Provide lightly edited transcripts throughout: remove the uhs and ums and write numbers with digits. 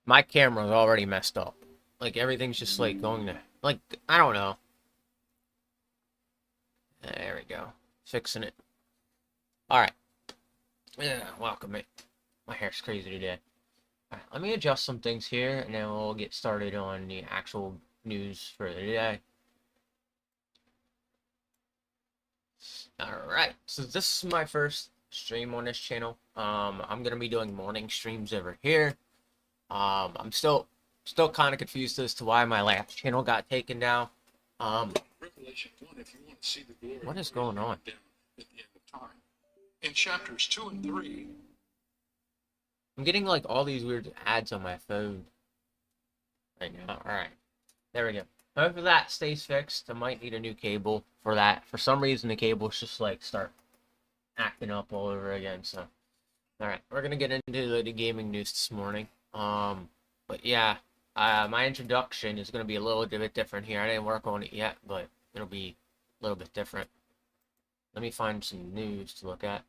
My camera's already messed up. Like everything's just like going to like I don't know. There we go. Fixing it. All right. Yeah, welcome it. My hair's crazy today. All right, let me adjust some things here, and then we'll get started on the actual news for the day. All right. So this is my first stream on this channel. I'm gonna be doing morning streams over here. I'm still kind of confused as to why my last channel got taken down. Um, Revelation 1, if you want to see the glory what is of Christ going on? down at the end of time. In chapters 2 and 3, I'm getting like all these weird ads on my phone right now. All right, there we go. Hopefully that stays fixed. I might need a new cable for that. For some reason, the cables just like start acting up all over again. So, all right, we're gonna get into the gaming news this morning. But yeah, my introduction is gonna be a little bit different here. I didn't work on it yet, but it'll be a little bit different. Let me find some news to look at.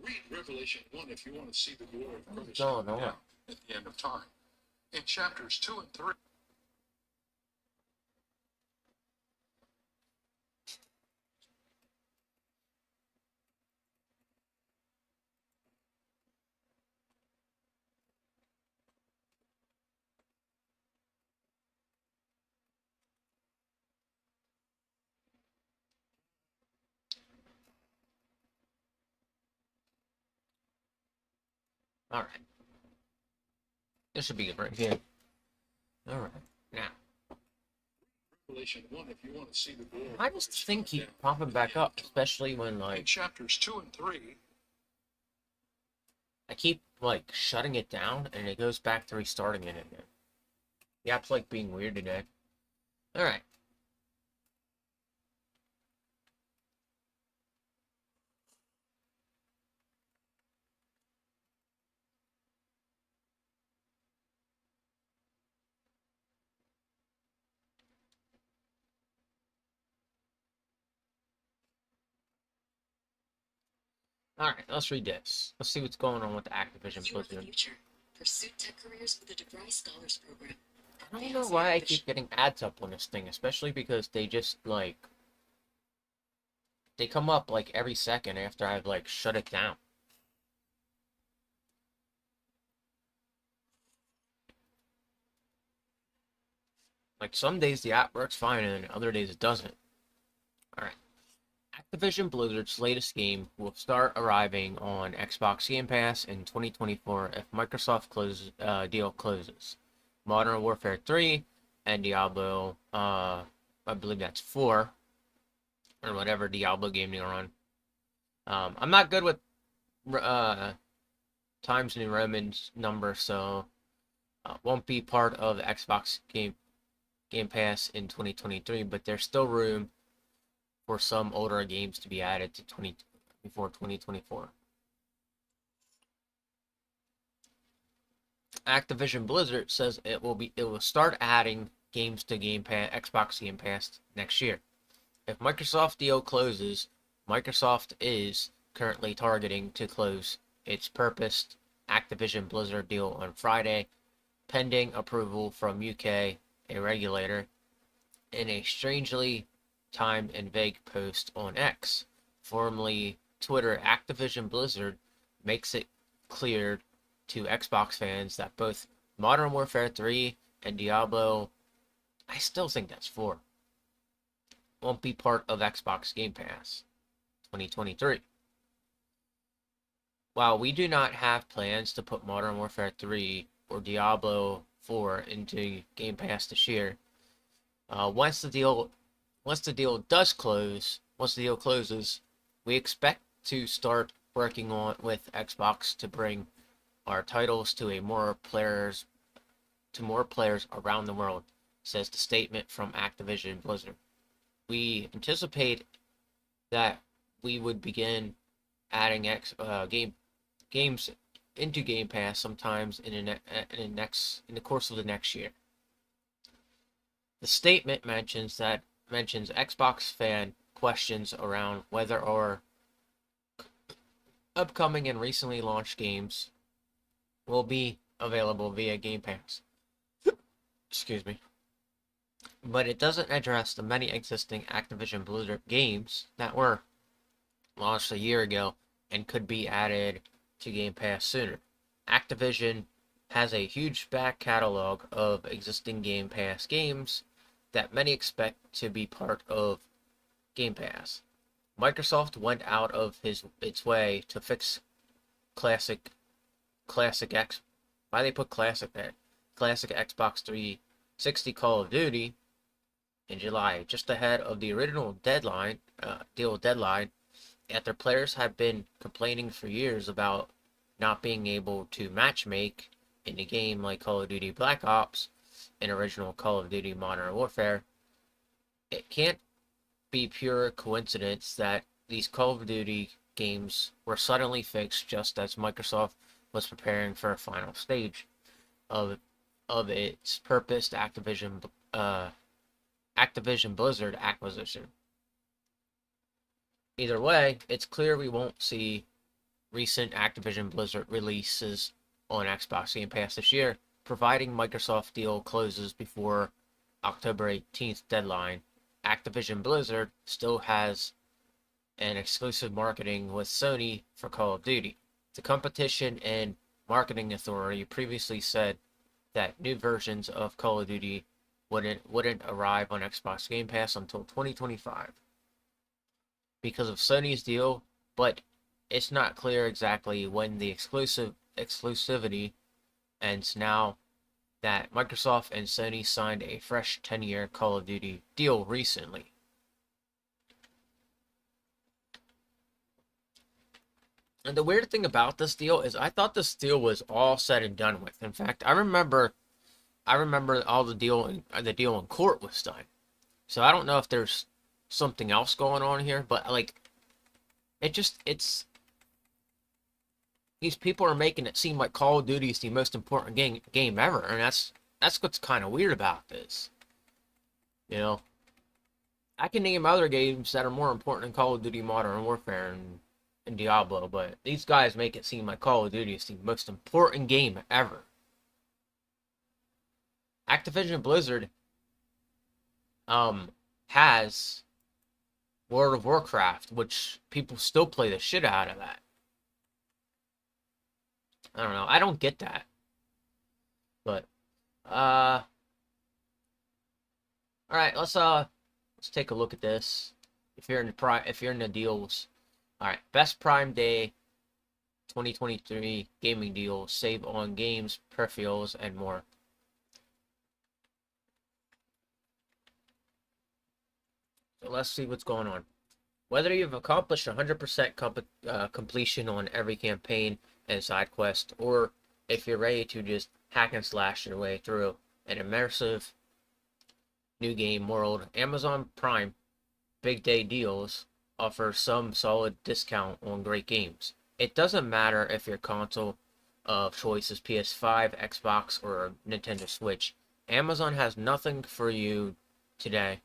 read Revelation 1 if you want to see the glory of What's Christ going down on? at the end of time. In chapters 2 and 3, All right, this should be good right here. All right, now Revelation 1 if you want to see the glory of I just Christ think down keep at popping the back end of up, time. especially when In like chapters 2 and 3, I keep like shutting it down and it goes back to restarting it again. The app's like being weird today. All right. All right, let's read this. Let's see what's going on with the Activision You're the Blizzard. future. Pursue tech careers with the DeVry Scholars Program. I don't know why I keep getting ads up on this thing, especially because they just like they come up like every second after I've like shut it down. Like some days the app works fine and then other days it doesn't. All right. Activision Blizzard's latest game will start arriving on Xbox Game Pass in 2024 if Microsoft deal closes. Modern Warfare 3 and Diablo, I believe that's 4, or whatever Diablo game they're on. I'm not good with Times New Roman's number, so won't be part of Xbox Game Pass in 2023, but there's still room for some older games to be added to 20 before 2024. Activision Blizzard says it will start adding games to Xbox Game Pass next year. If Microsoft deal closes, Microsoft is currently targeting to close its purposed Activision Blizzard deal on Friday, pending approval from UK, a regulator, in a strangely timed and vague post on X, formerly Twitter. Activision Blizzard makes it clear to Xbox fans that both Modern Warfare 3 and Diablo, I still think that's 4, won't be part of Xbox Game Pass 2023. While we do not have plans to put Modern Warfare 3 or Diablo 4 into Game Pass this year, once the deal closes, we expect to start working on with Xbox to bring our titles to more players around the world, says the statement from Activision Blizzard. We anticipate that we would begin adding games into Game Pass sometimes in the course of the next year. The statement mentions Xbox fan questions around upcoming and recently launched games will be available via Game Pass. Excuse me. But it doesn't address the many existing Activision Blizzard games that were launched a year ago and could be added to Game Pass sooner. Activision has a huge back catalog of existing Game Pass games that many expect to be part of Game Pass. Microsoft went out of its way to fix classic X. Why they put classic there? Classic Xbox 360 Call of Duty in July, just ahead of the original deal deadline, after players had been complaining for years about not being able to matchmake in a game like Call of Duty Black Ops and original Call of Duty Modern Warfare. It can't be pure coincidence that these Call of Duty games were suddenly fixed just as Microsoft was preparing for a final stage of its purposed Activision Blizzard acquisition. Either way, it's clear we won't see recent Activision Blizzard releases on Xbox Game Pass this year, providing Microsoft deal closes before October 18th deadline. Activision Blizzard still has an exclusive marketing with Sony for Call of Duty. The Competition and Marketing Authority previously said that new versions of Call of Duty wouldn't arrive on Xbox Game Pass until 2025 because of Sony's deal, but it's not clear exactly when the exclusivity ends now that Microsoft and Sony signed a fresh 10-year Call of Duty deal recently. And the weird thing about this deal is I thought this deal was all said and done with. In fact, I remember all the deal in court was done. So I don't know if there's something else going on here, but like it's these people are making it seem like Call of Duty is the most important game ever, and that's what's kind of weird about this. You know, I can name other games that are more important than Call of Duty Modern Warfare and Diablo, but these guys make it seem like Call of Duty is the most important game ever. Activision Blizzard has World of Warcraft, which people still play the shit out of that. I don't know. I don't get that. But all right, let's take a look at this. If you're in the deals. All right, best Prime Day 2023 gaming deals, save on games, peripherals, and more. So let's see what's going on. Whether you've accomplished 100% completion on every campaign and side quest, or if you're ready to just hack and slash your way through an immersive new game world, Amazon Prime Big Day Deals offer some solid discount on great games. It doesn't matter if your console of choice is PS5, Xbox, or Nintendo Switch. Amazon has nothing for you today.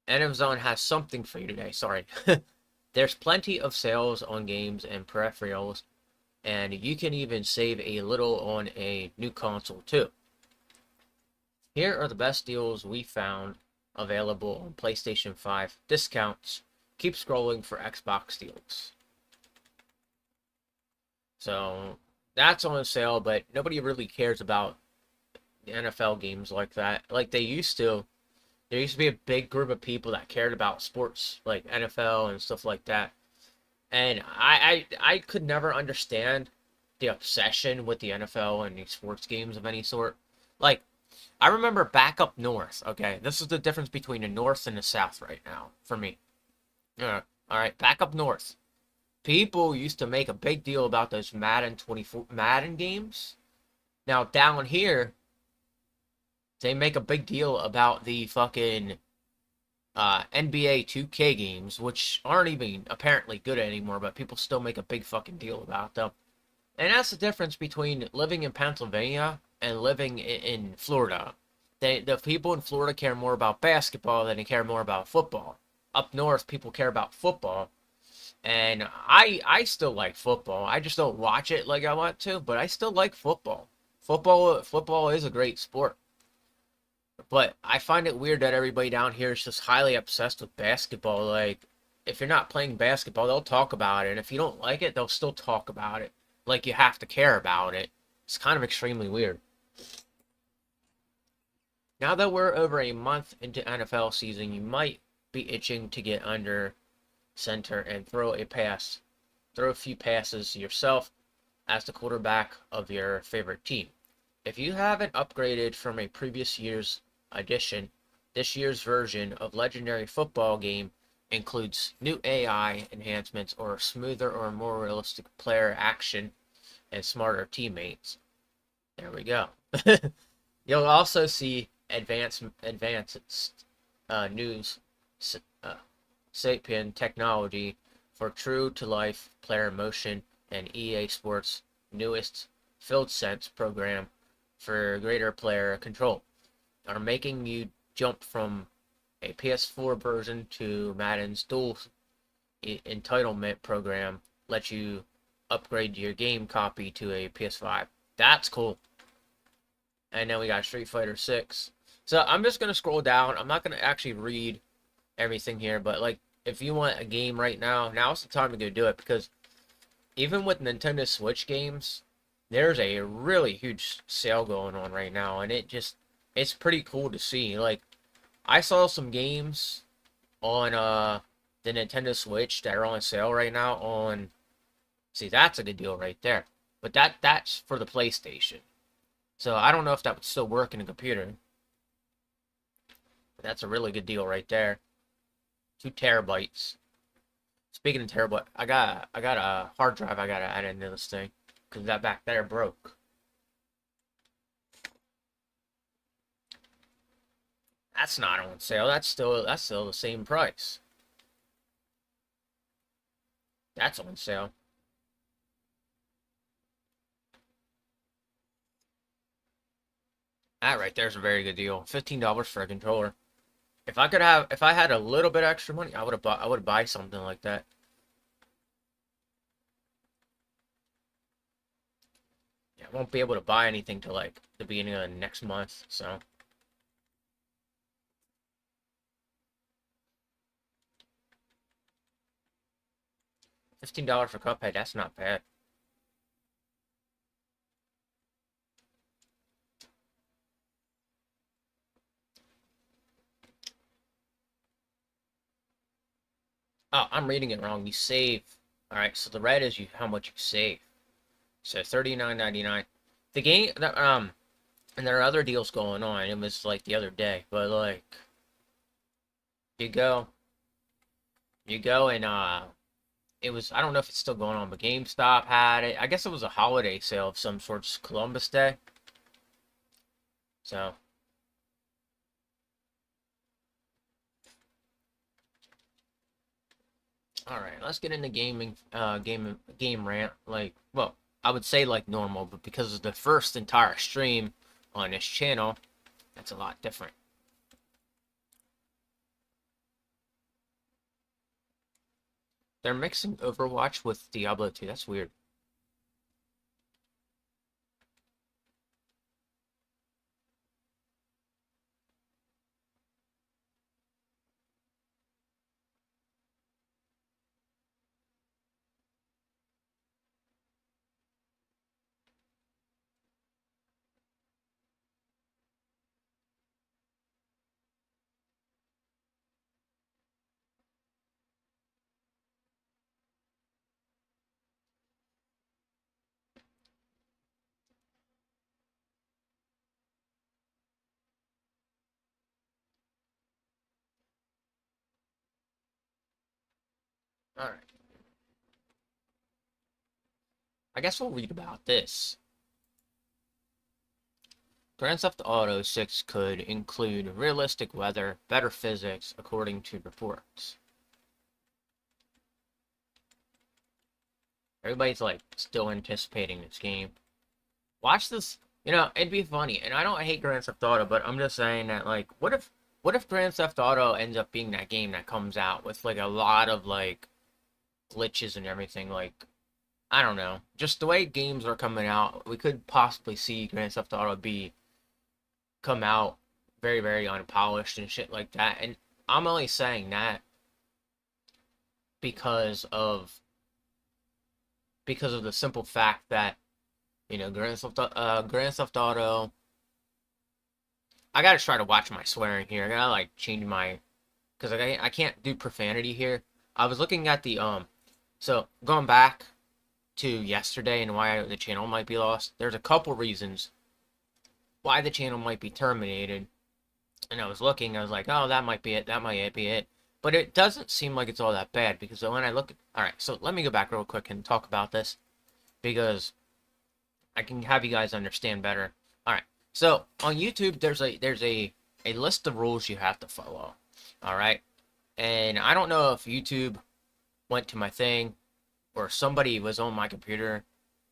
Amazon has something for you today, sorry. There's plenty of sales on games and peripherals, and you can even save a little on a new console too. Here are the best deals we found available on PlayStation 5 discounts. Keep scrolling for Xbox deals. So that's on sale, but nobody really cares about the NFL games like that, like they used to. There used to be a big group of people that cared about sports, like NFL and stuff like that. And I could never understand the obsession with the NFL and these sports games of any sort. Like, I remember back up north, okay? This is the difference between the north and the south right now, for me. All right, back up north. People used to make a big deal about those Madden 24 Madden games. Now, down here, they make a big deal about the fucking NBA 2K games, which aren't even apparently good anymore, but people still make a big fucking deal about them. And that's the difference between living in Pennsylvania and living in Florida. The people in Florida care more about basketball than they care more about football. Up north, people care about football, And I still like football. I just don't watch it like I want to, but I still like football. Football is a great sport. But I find it weird that everybody down here is just highly obsessed with basketball. Like, if you're not playing basketball, they'll talk about it. And if you don't like it, they'll still talk about it. Like, you have to care about it. It's kind of extremely weird. Now that we're over a month into NFL season, you might be itching to get under center and throw a pass. Throw a few passes yourself as the quarterback of your favorite team. If you haven't upgraded from a previous year's edition, this year's version of Legendary Football Game includes new AI enhancements or smoother or more realistic player action and smarter teammates. There we go. You'll also see advanced news uh, sapien technology for true-to-life player motion and EA Sports' newest Field Sense program for greater player control are making you jump from a PS4 version to Madden's dual entitlement program lets you upgrade your game copy to a PS5. That's cool. And then we got Street Fighter 6. So I'm just going to scroll down. I'm not going to actually read everything here, but like if you want a game right now, now's the time to go do it, because even with Nintendo Switch games, there's a really huge sale going on right now, and it's pretty cool to see. Like, I saw some games on the Nintendo Switch that are on sale right now on, see, that's a good deal right there. But that's for the PlayStation. So I don't know if that would still work in a computer. But that's a really good deal right there. 2 terabytes. Speaking of terabyte, I got a hard drive I gotta add into this thing, because that back there broke. That's not on sale. That's still the same price. That's on sale. That right there's a very good deal. $15 for a controller. If I had a little bit extra money, I would buy something like that. Yeah, I won't be able to buy anything till like the beginning of next month, so. $15 for Cuphead, that's not bad. Oh, I'm reading it wrong. You save. Alright, so the red is how much you save. So $39.99. The game and there are other deals going on. It was like the other day, but like you go and it was, I don't know if it's still going on, but GameStop had it. I guess it was a holiday sale of some sorts, Columbus Day. So all right, let's get into game rant. Like, well, I would say like normal, but because of the first entire stream on this channel, that's a lot different. They're mixing Overwatch with Diablo 2. That's weird. All right. I guess we'll read about this. Grand Theft Auto 6 could include realistic weather, better physics, according to reports. Everybody's like still anticipating this game. Watch this, it'd be funny. And I don't hate Grand Theft Auto, but I'm just saying that like what if Grand Theft Auto ends up being that game that comes out with like a lot of like glitches and everything. Like, I don't know, just the way games are coming out, we could possibly see Grand Theft Auto B come out very, very unpolished and shit like that. And I'm only saying that because of the simple fact that, Grand Theft Auto. I gotta try to watch my swearing here. I gotta like change my, because I can't do profanity here. I was looking at the so going back to yesterday and why the channel might be lost. There's a couple reasons why the channel might be terminated. And I was looking, I was like, oh, that might be it. That might be it. But it doesn't seem like it's all that bad because when I look, all right. So let me go back real quick and talk about this because I can have you guys understand better. All right. So on YouTube, there's a list of rules you have to follow. All right. And I don't know if YouTube went to my thing or somebody was on my computer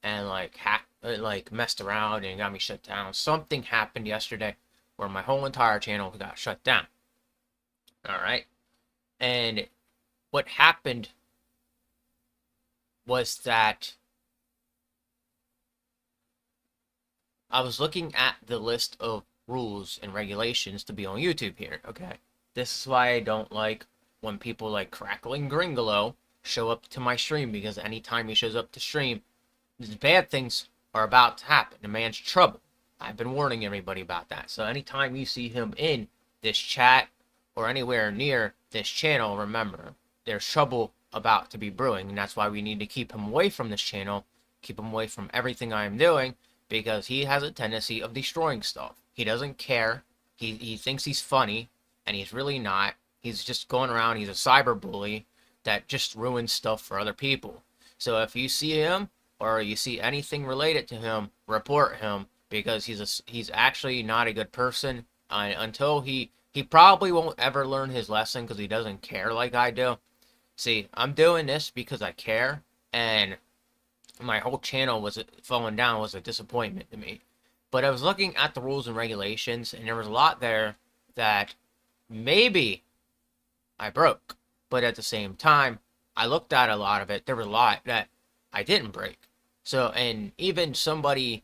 and like like messed around and got me shut down. Something happened yesterday where my whole entire channel got shut down. All right. And what happened was that I was looking at the list of rules and regulations to be on YouTube here, okay? This is why I don't like when people like Crackling Gringolo show up to my stream, because anytime he shows up to stream, bad things are about to happen. The man's trouble. I've been warning everybody about that. So anytime you see him in this chat or anywhere near this channel, remember, there's trouble about to be brewing, and that's why we need to keep him away from this channel, keep him away from everything I am doing, because he has a tendency of destroying stuff. He doesn't care. He thinks he's funny, and he's really not. He's just going around. He's a cyberbully that just ruins stuff for other people. So if you see him or you see anything related to him, report him, because he's actually not a good person. Until he probably won't ever learn his lesson because he doesn't care like I do. See, I'm doing this because I care, and my whole channel was falling down was a disappointment to me. But I was looking at the rules and regulations, and there was a lot there that maybe I broke. But at the same time, I looked at a lot of it. There was a lot that I didn't break. So, and even somebody,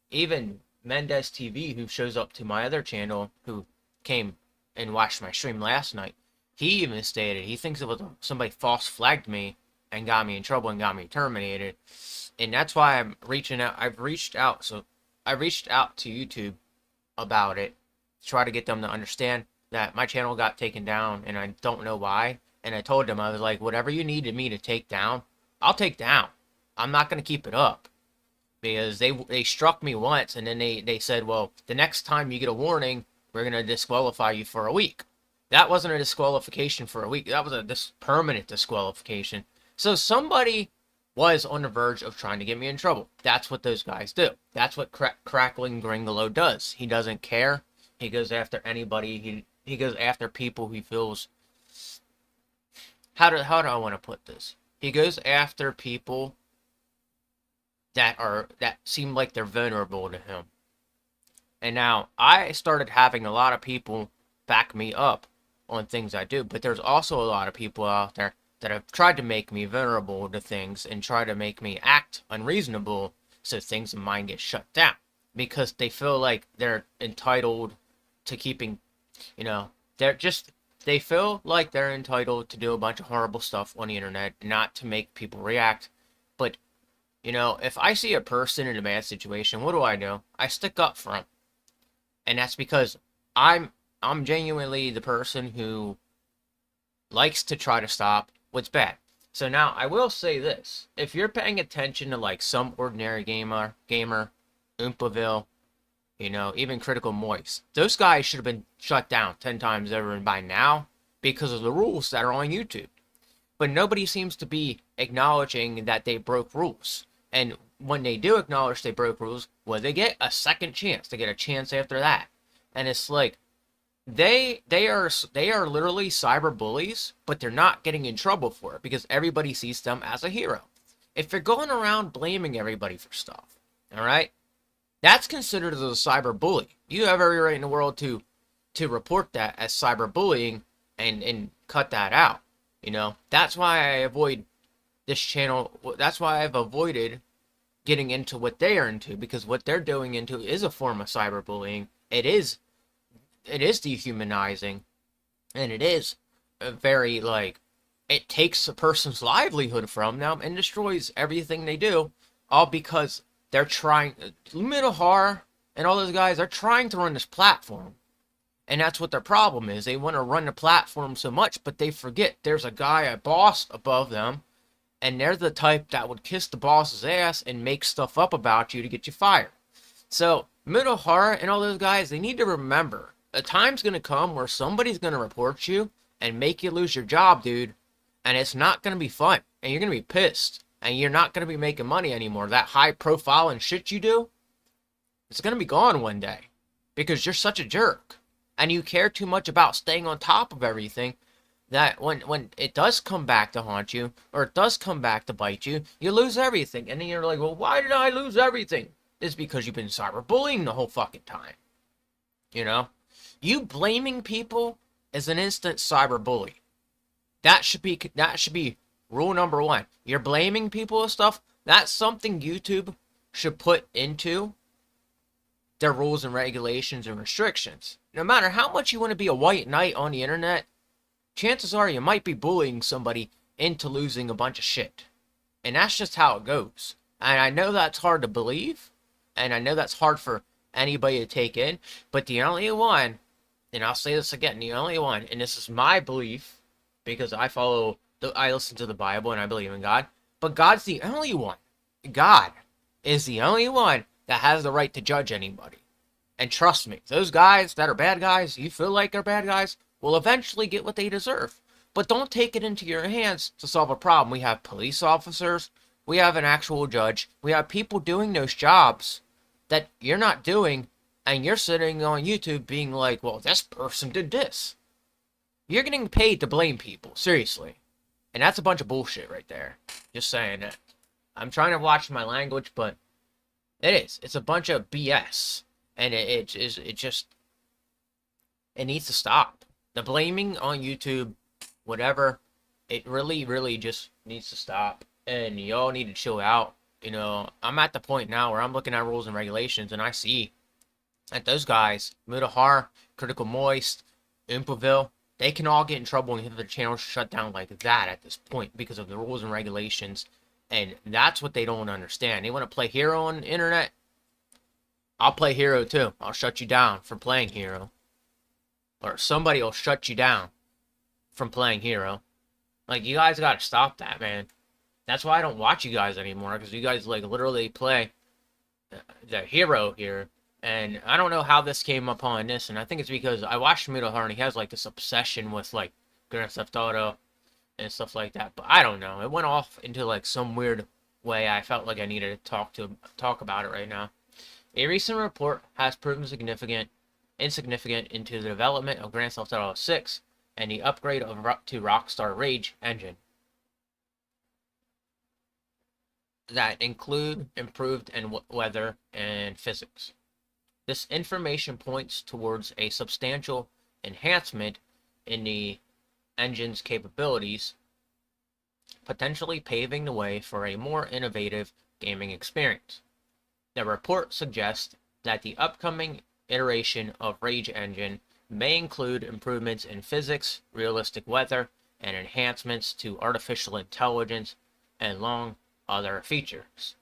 even Mendez TV, who shows up to my other channel, who came and watched my stream last night, he even stated he thinks it was somebody false flagged me and got me in trouble and got me terminated. And that's why I'm reaching out. I reached out to YouTube about it to try to get them to understand that my channel got taken down and I don't know why. And I told them, I was like, whatever you needed me to take down, I'll take down. I'm not going to keep it up. Because they struck me once, and then they said, well, the next time you get a warning, we're going to disqualify you for a week. That wasn't a disqualification for a week. That was a permanent disqualification. So somebody was on the verge of trying to get me in trouble. That's what those guys do. That's what Crackling Gringolo does. He doesn't care. He goes after anybody. He goes after people he feels... How do I want to put this? He goes after people that seem like they're vulnerable to him. And now I started having a lot of people back me up on things I do, but there's also a lot of people out there that have tried to make me vulnerable to things and try to make me act unreasonable so things of mine get shut down because they feel like they're entitled to keeping, they feel like they're entitled to do a bunch of horrible stuff on the internet, not to make people react. But if I see a person in a bad situation, what do? I stick up for them. And that's because I'm genuinely the person who likes to try to stop what's bad. So now I will say this. If you're paying attention to like some ordinary gamer, Oompaville, even Critical Moist, those guys should have been shut down 10 times over by now because of the rules that are on YouTube. But nobody seems to be acknowledging that they broke rules. And when they do acknowledge they broke rules, well, they get a second chance. They get a chance after that. And it's like, they are literally cyber bullies, but they're not getting in trouble for it because everybody sees them as a hero. If you're going around blaming everybody for stuff, all right, that's considered as a cyber bully. You have every right in the world to report that as cyber bullying and cut that out. That's why I avoid this channel, that's why I've avoided getting into what they are into, because what they're doing into is a form of cyberbullying. It is dehumanizing, and it is a very, like, it takes a person's livelihood from them and destroys everything they do, all because they're trying. Middle Horror and all those guys are trying to run this platform, and that's what their problem is. They want to run the platform so much, but they forget there's a guy, a boss above them, and they're the type that would kiss the boss's ass and make stuff up about you to get you fired. So, Middle Horror and all those guys, they need to remember a time's going to come where somebody's going to report you and make you lose your job, dude. And it's not going to be fun. And you're going to be pissed. And you're not going to be making money anymore. That high profile and shit you do, it's going to be gone one day. Because you're such a jerk. And you care too much about staying on top of everything that when it does come back to haunt you, or it does come back to bite you, you lose everything. And then you're like, well, why did I lose everything? It's because you've been cyberbullying the whole fucking time. You know? You blaming people is an instant cyberbully. That should be rule number one. You're blaming people and stuff. That's something YouTube should put into their rules and regulations and restrictions. No matter how much you want to be a white knight on the internet, chances are you might be bullying somebody into losing a bunch of shit. And that's just how it goes. And I know that's hard to believe, and I know that's hard for anybody to take in, but the only one, and I'll say this again, the only one, and this is my belief, because I listen to the Bible and I believe in God, but God's the only one. God is the only one that has the right to judge anybody. And trust me, those guys that are bad guys, you feel like they're bad guys, will eventually get what they deserve. But don't take it into your hands to solve a problem. We have police officers, we have an actual judge, we have people doing those jobs that you're not doing, and you're sitting on YouTube being like, well, this person did this. You're getting paid to blame people, seriously. And that's a bunch of bullshit right there. Just saying it. I'm trying to watch my language, but it is. It's a bunch of BS. And it needs to stop. The blaming on YouTube, whatever, it really, really just needs to stop. And y'all need to chill out. You know, I'm at the point now where I'm looking at rules and regulations, and I see that those guys, Mudahar, Critical Moist, Impaville, they can all get in trouble and have their channels shut down like that at this point because of the rules and regulations. And that's what they don't understand. They want to play hero on the internet. I'll play hero too. I'll shut you down from playing hero. Or somebody will shut you down from playing hero. Like, you guys gotta stop that, man. That's why I don't watch you guys anymore, because you guys, like, literally play the hero here. And I don't know how this came upon this, and I think it's because I watched Middle Heart, and he has, like, this obsession with, like, Grand Theft Auto and stuff like that. But I don't know. It went off into, like, some weird way. I felt like I needed to talk about it right now. A recent report has proven insignificant into the development of Grand Theft Auto 6 and the upgrade to Rockstar Rage engine that include improved weather and physics. This information points towards a substantial enhancement in the engine's capabilities, potentially paving the way for a more innovative gaming experience. The report suggests that the upcoming iteration of Rage Engine may include improvements in physics, realistic weather, and enhancements to artificial intelligence and long other features.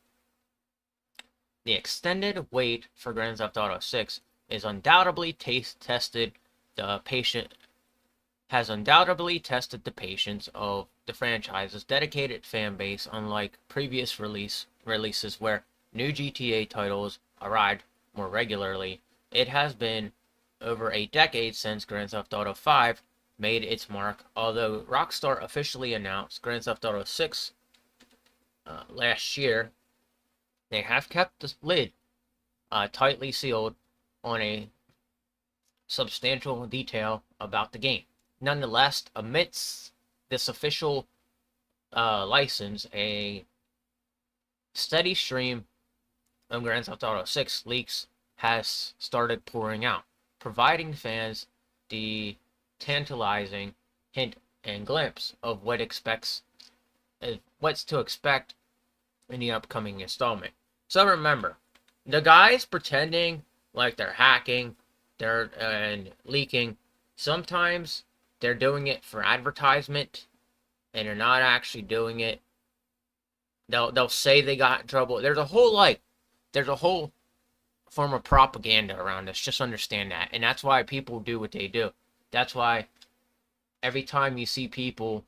The extended wait for Grand Theft Auto 6 is undoubtedly tested the patience of the franchise's dedicated fan base, unlike previous releases where new GTA titles arrived more regularly. It has been over a decade since Grand Theft Auto 5 made its mark, although Rockstar officially announced Grand Theft Auto 6 last year. They have kept the lid tightly sealed on a substantial detail about the game. Nonetheless, amidst this official license, a steady stream of Grand Theft Auto 6 leaks has started pouring out, providing fans the tantalizing hint and glimpse of what expects what's to expect in the upcoming installment. So remember, the guys pretending like they're hacking, and leaking. Sometimes they're doing it for advertisement, and they're not actually doing it. They'll say they got in trouble. There's a whole form of propaganda around this. Just understand that, and that's why people do what they do. That's why every time you see people,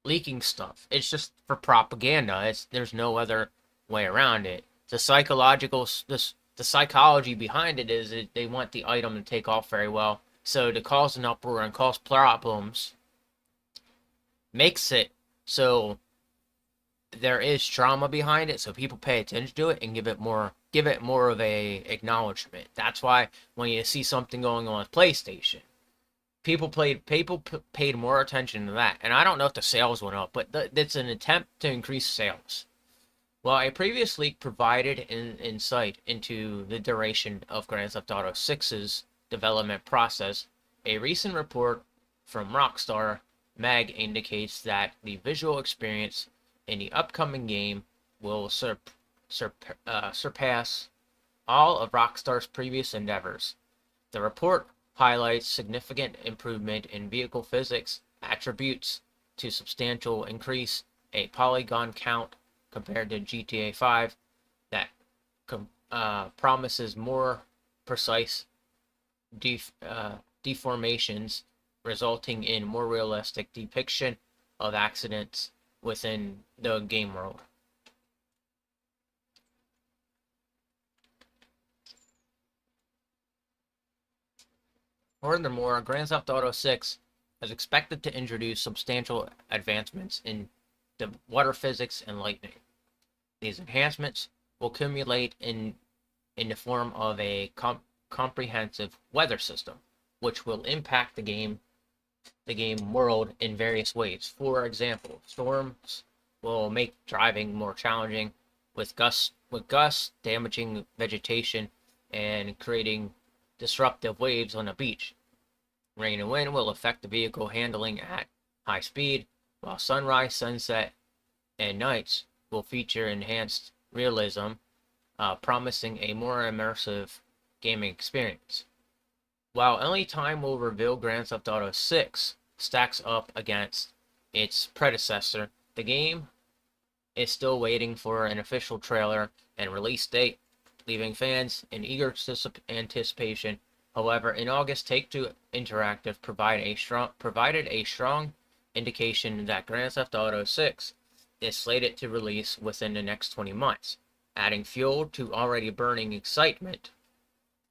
leaking stuff, it's just for propaganda. There's no other way around it. The psychology behind it is that they want the item to take off very well. So to cause an uproar and cause problems makes it so there is drama behind it, so people pay attention to it and give it more of a acknowledgement. That's why when you see something going on with PlayStation, people paid more attention to that. And I don't know if the sales went up, but it's an attempt to increase sales. Well, a previous leak provided an insight into the duration of Grand Theft Auto 6's development process. A recent report from Rockstar Mag indicates that the visual experience in the upcoming game will surpass all of Rockstar's previous endeavors. The report highlights significant improvement in vehicle physics, attributes to substantial increase a polygon count compared to GTA 5 that promises more precise deformations, resulting in more realistic depiction of accidents within the game world. Furthermore, Grand Theft Auto 6 is expected to introduce substantial advancements in the water physics and lightning. These enhancements will accumulate in the form of a comprehensive weather system, which will impact the game world in various ways. For example, storms will make driving more challenging, with gusts damaging vegetation and creating disruptive waves on the beach. Rain and wind will affect the vehicle handling at high speed, while sunrise, sunset, and nights will feature enhanced realism, promising a more immersive gaming experience. While only time will reveal Grand Theft Auto 6 stacks up against its predecessor, the game is still waiting for an official trailer and release date, leaving fans in eager anticipation. However, in August, Take-Two Interactive provided a strong indication that Grand Theft Auto 6 is slated to release within the next 20 months, adding fuel to already burning excitement.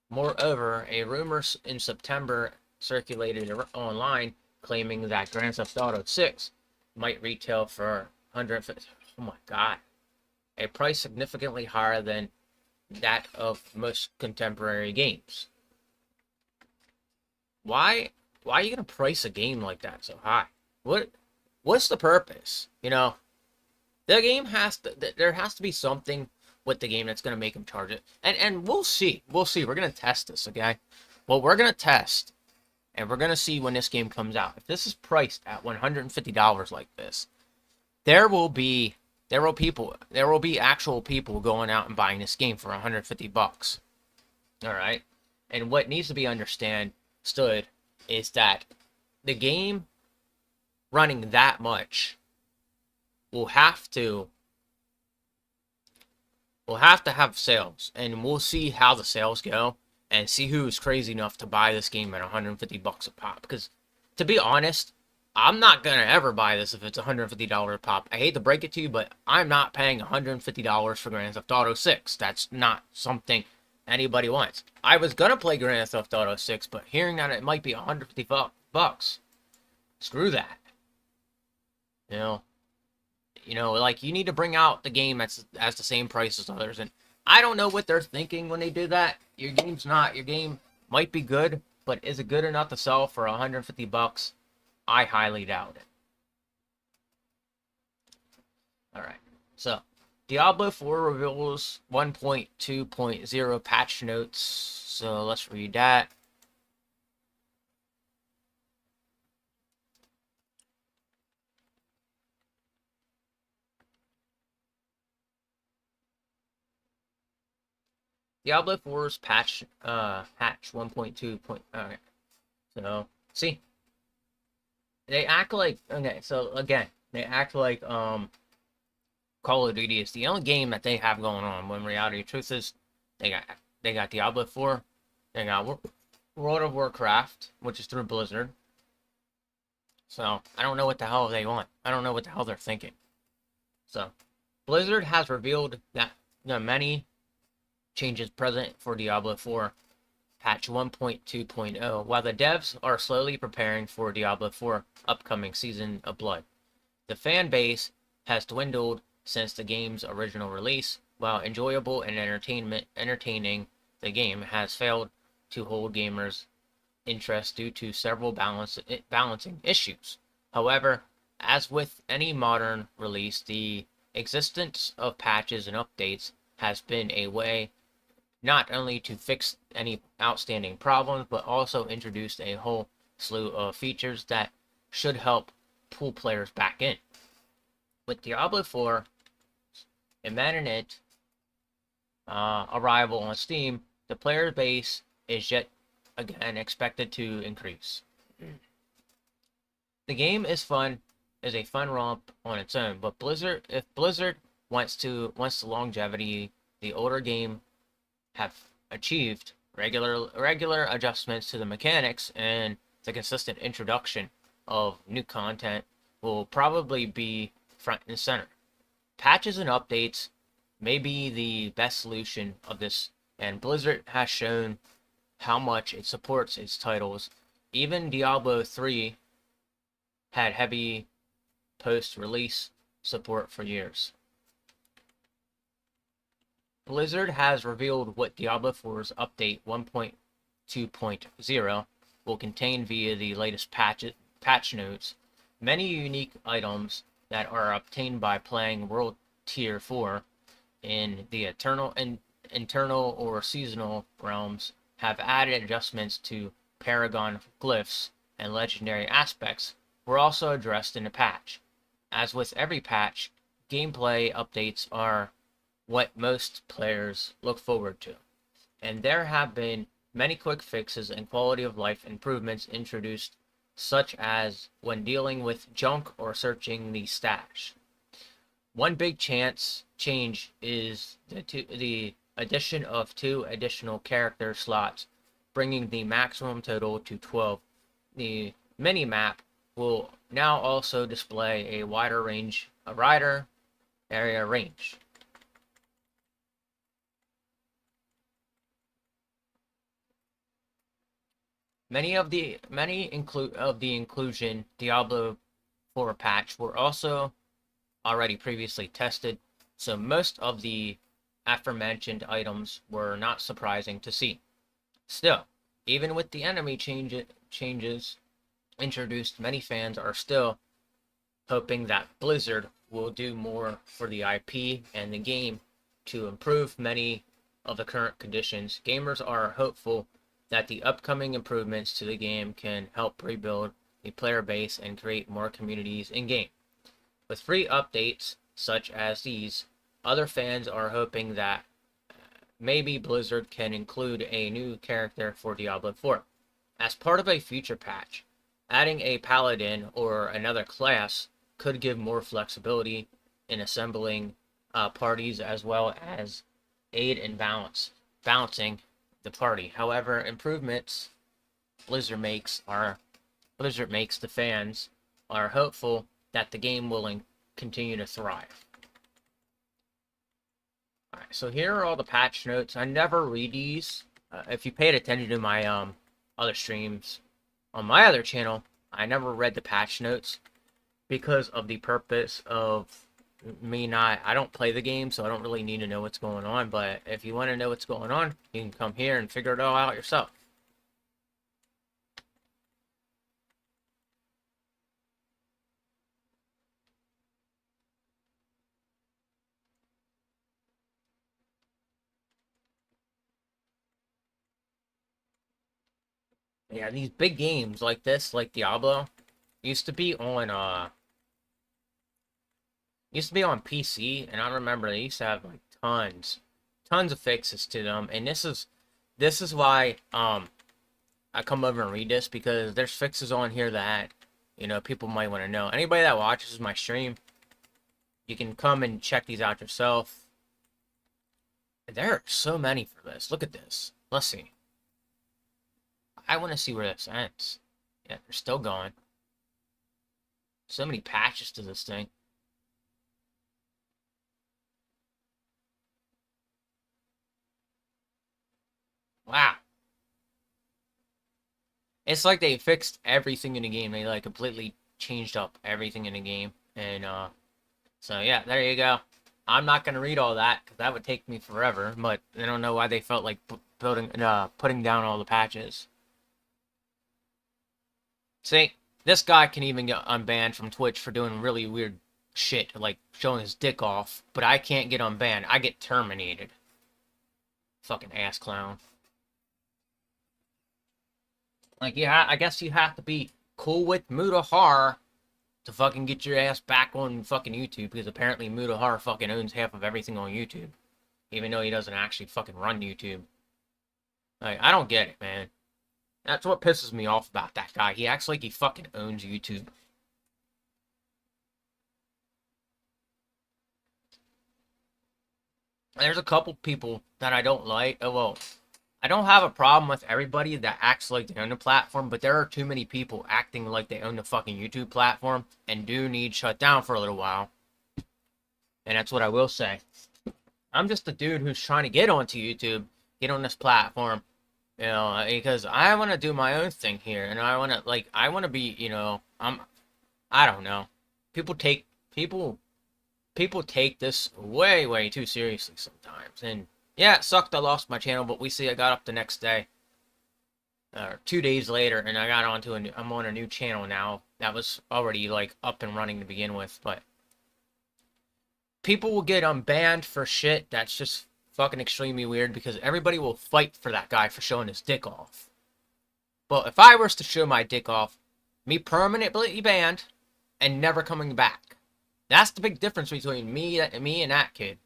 Moreover, a rumor in September circulated online claiming that Grand Theft Auto 6 might retail for 150. Oh my god. A price significantly higher than that of most contemporary games. Why are you gonna price a game like that so high? What's the purpose? The game there has to be something with the game that's gonna make them charge it. And we'll see. We're gonna test this, okay? Well, we're gonna test, and we're gonna see when this game comes out. If this is priced at $150 like this, there will be actual people going out and buying this game for $150. All right? And what needs to be understood is that the game running that much will have to have sales, and we'll see how the sales go and see who's crazy enough to buy this game at $150 a pop. Because to be honest, I'm not gonna ever buy this if it's $150 a pop. I hate to break it to you, but I'm not paying $150 for Grand Theft Auto 6. That's not something anybody wants. I was gonna play Grand Theft Auto 6, but hearing that it might be $150, screw that. Like, you need to bring out the game that's the same price as others, and I don't know what they're thinking when they do that. Your game might be good, but is it good enough to sell for $150? I highly doubt it. Alright, so Diablo 4 reveals 1.2.0 patch notes, so let's read that. Diablo 4's patch 1.2. Okay, so see, they act like okay. So again, they act like Call of Duty is the only game that they have going on. When reality, truth is, they got they got Diablo 4, they got World of Warcraft, which is through Blizzard. So I don't know what the hell they want. I don't know what the hell they're thinking. So Blizzard has revealed that many changes present for Diablo 4 patch 1.2.0, while the devs are slowly preparing for Diablo 4 upcoming Season of Blood. The fan base has dwindled since the game's original release, while enjoyable and entertaining the game has failed to hold gamers' interest due to several balancing issues. However, as with any modern release, the existence of patches and updates has been a way not only to fix any outstanding problems, but also introduced a whole slew of features that should help pull players back in. With Diablo 4 imminent arrival on Steam, the player base is yet again expected to increase. The game is a fun romp on its own, but if Blizzard wants the longevity the older game have achieved, regular adjustments to the mechanics and the consistent introduction of new content will probably be front and center. Patches and updates may be the best solution of this, and Blizzard has shown how much it supports its titles. Even Diablo 3 had heavy post-release support for years. Blizzard has revealed what Diablo 4's update 1.2.0 will contain via the latest patch notes. Many unique items that are obtained by playing World Tier 4 in the internal or seasonal realms have added adjustments to Paragon glyphs and legendary aspects were also addressed in the patch. As with every patch, gameplay updates are what most players look forward to, and there have been many quick fixes and quality of life improvements introduced, such as when dealing with junk or searching the stash. One big change is the addition of 2 additional character slots, bringing the maximum total to 12. The mini-map will now also display a wider area range. Many of the inclusion Diablo 4 patch were also already previously tested, so most of the aforementioned items were not surprising to see. Still, even with the enemy changes introduced, many fans are still hoping that Blizzard will do more for the IP and the game to improve many of the current conditions. Gamers are hopeful that the upcoming improvements to the game can help rebuild the player base and create more communities in-game. With free updates such as these, other fans are hoping that maybe Blizzard can include a new character for Diablo 4. As part of a future patch, adding a paladin or another class could give more flexibility in assembling parties, as well as aid in balancing the party. However, improvements Blizzard makes the fans are hopeful that the game will continue to thrive. Alright, so here are all the patch notes. I never read these. If you paid attention to my other streams on my other channel, I never read the patch notes because of the purpose of I don't play the game, so I don't really need to know what's going on. But if you want to know what's going on, you can come here and figure it all out yourself. Yeah, these big games like this, like Diablo, used to be on PC, and I remember they used to have like tons of fixes to them, and this is why I come over and read this, because there's fixes on here that people might want to know. Anybody that watches my stream, you can come and check these out yourself. There are so many for this. Look at this. Let's see. I want to see where this ends. Yeah, they're still going. So many patches to this thing. Wow. It's like they fixed everything in the game. They like completely changed up everything in the game. And so yeah, there you go. I'm not gonna read all that because that would take me forever. But I don't know why they felt like putting down all the patches. See, this guy can even get unbanned from Twitch for doing really weird shit, like showing his dick off. But I can't get unbanned. I get terminated. Fucking ass clown. Like, yeah, I guess you have to be cool with Mutahar to fucking get your ass back on fucking YouTube, because apparently Mutahar fucking owns half of everything on YouTube, even though he doesn't actually fucking run YouTube. Like, I don't get it, man. That's what pisses me off about that guy. He acts like he fucking owns YouTube. There's a couple people that I don't like. Oh, well, I don't have a problem with everybody that acts like they own the platform, but there are too many people acting like they own the fucking YouTube platform and do need shut down for a little while. And that's what I will say. I'm just a dude who's trying to get onto YouTube, get on this platform, because I want to do my own thing here, and I want to be, I don't know. People take this way, way too seriously sometimes, and yeah, it sucked I lost my channel, but we see I got up the next day, or 2 days later, and I got onto I'm on a new channel now that was already, like, up and running to begin with, but people will get unbanned for shit that's just fucking extremely weird, because everybody will fight for that guy for showing his dick off. But if I was to show my dick off, me permanently banned and never coming back. That's the big difference between me and that kid.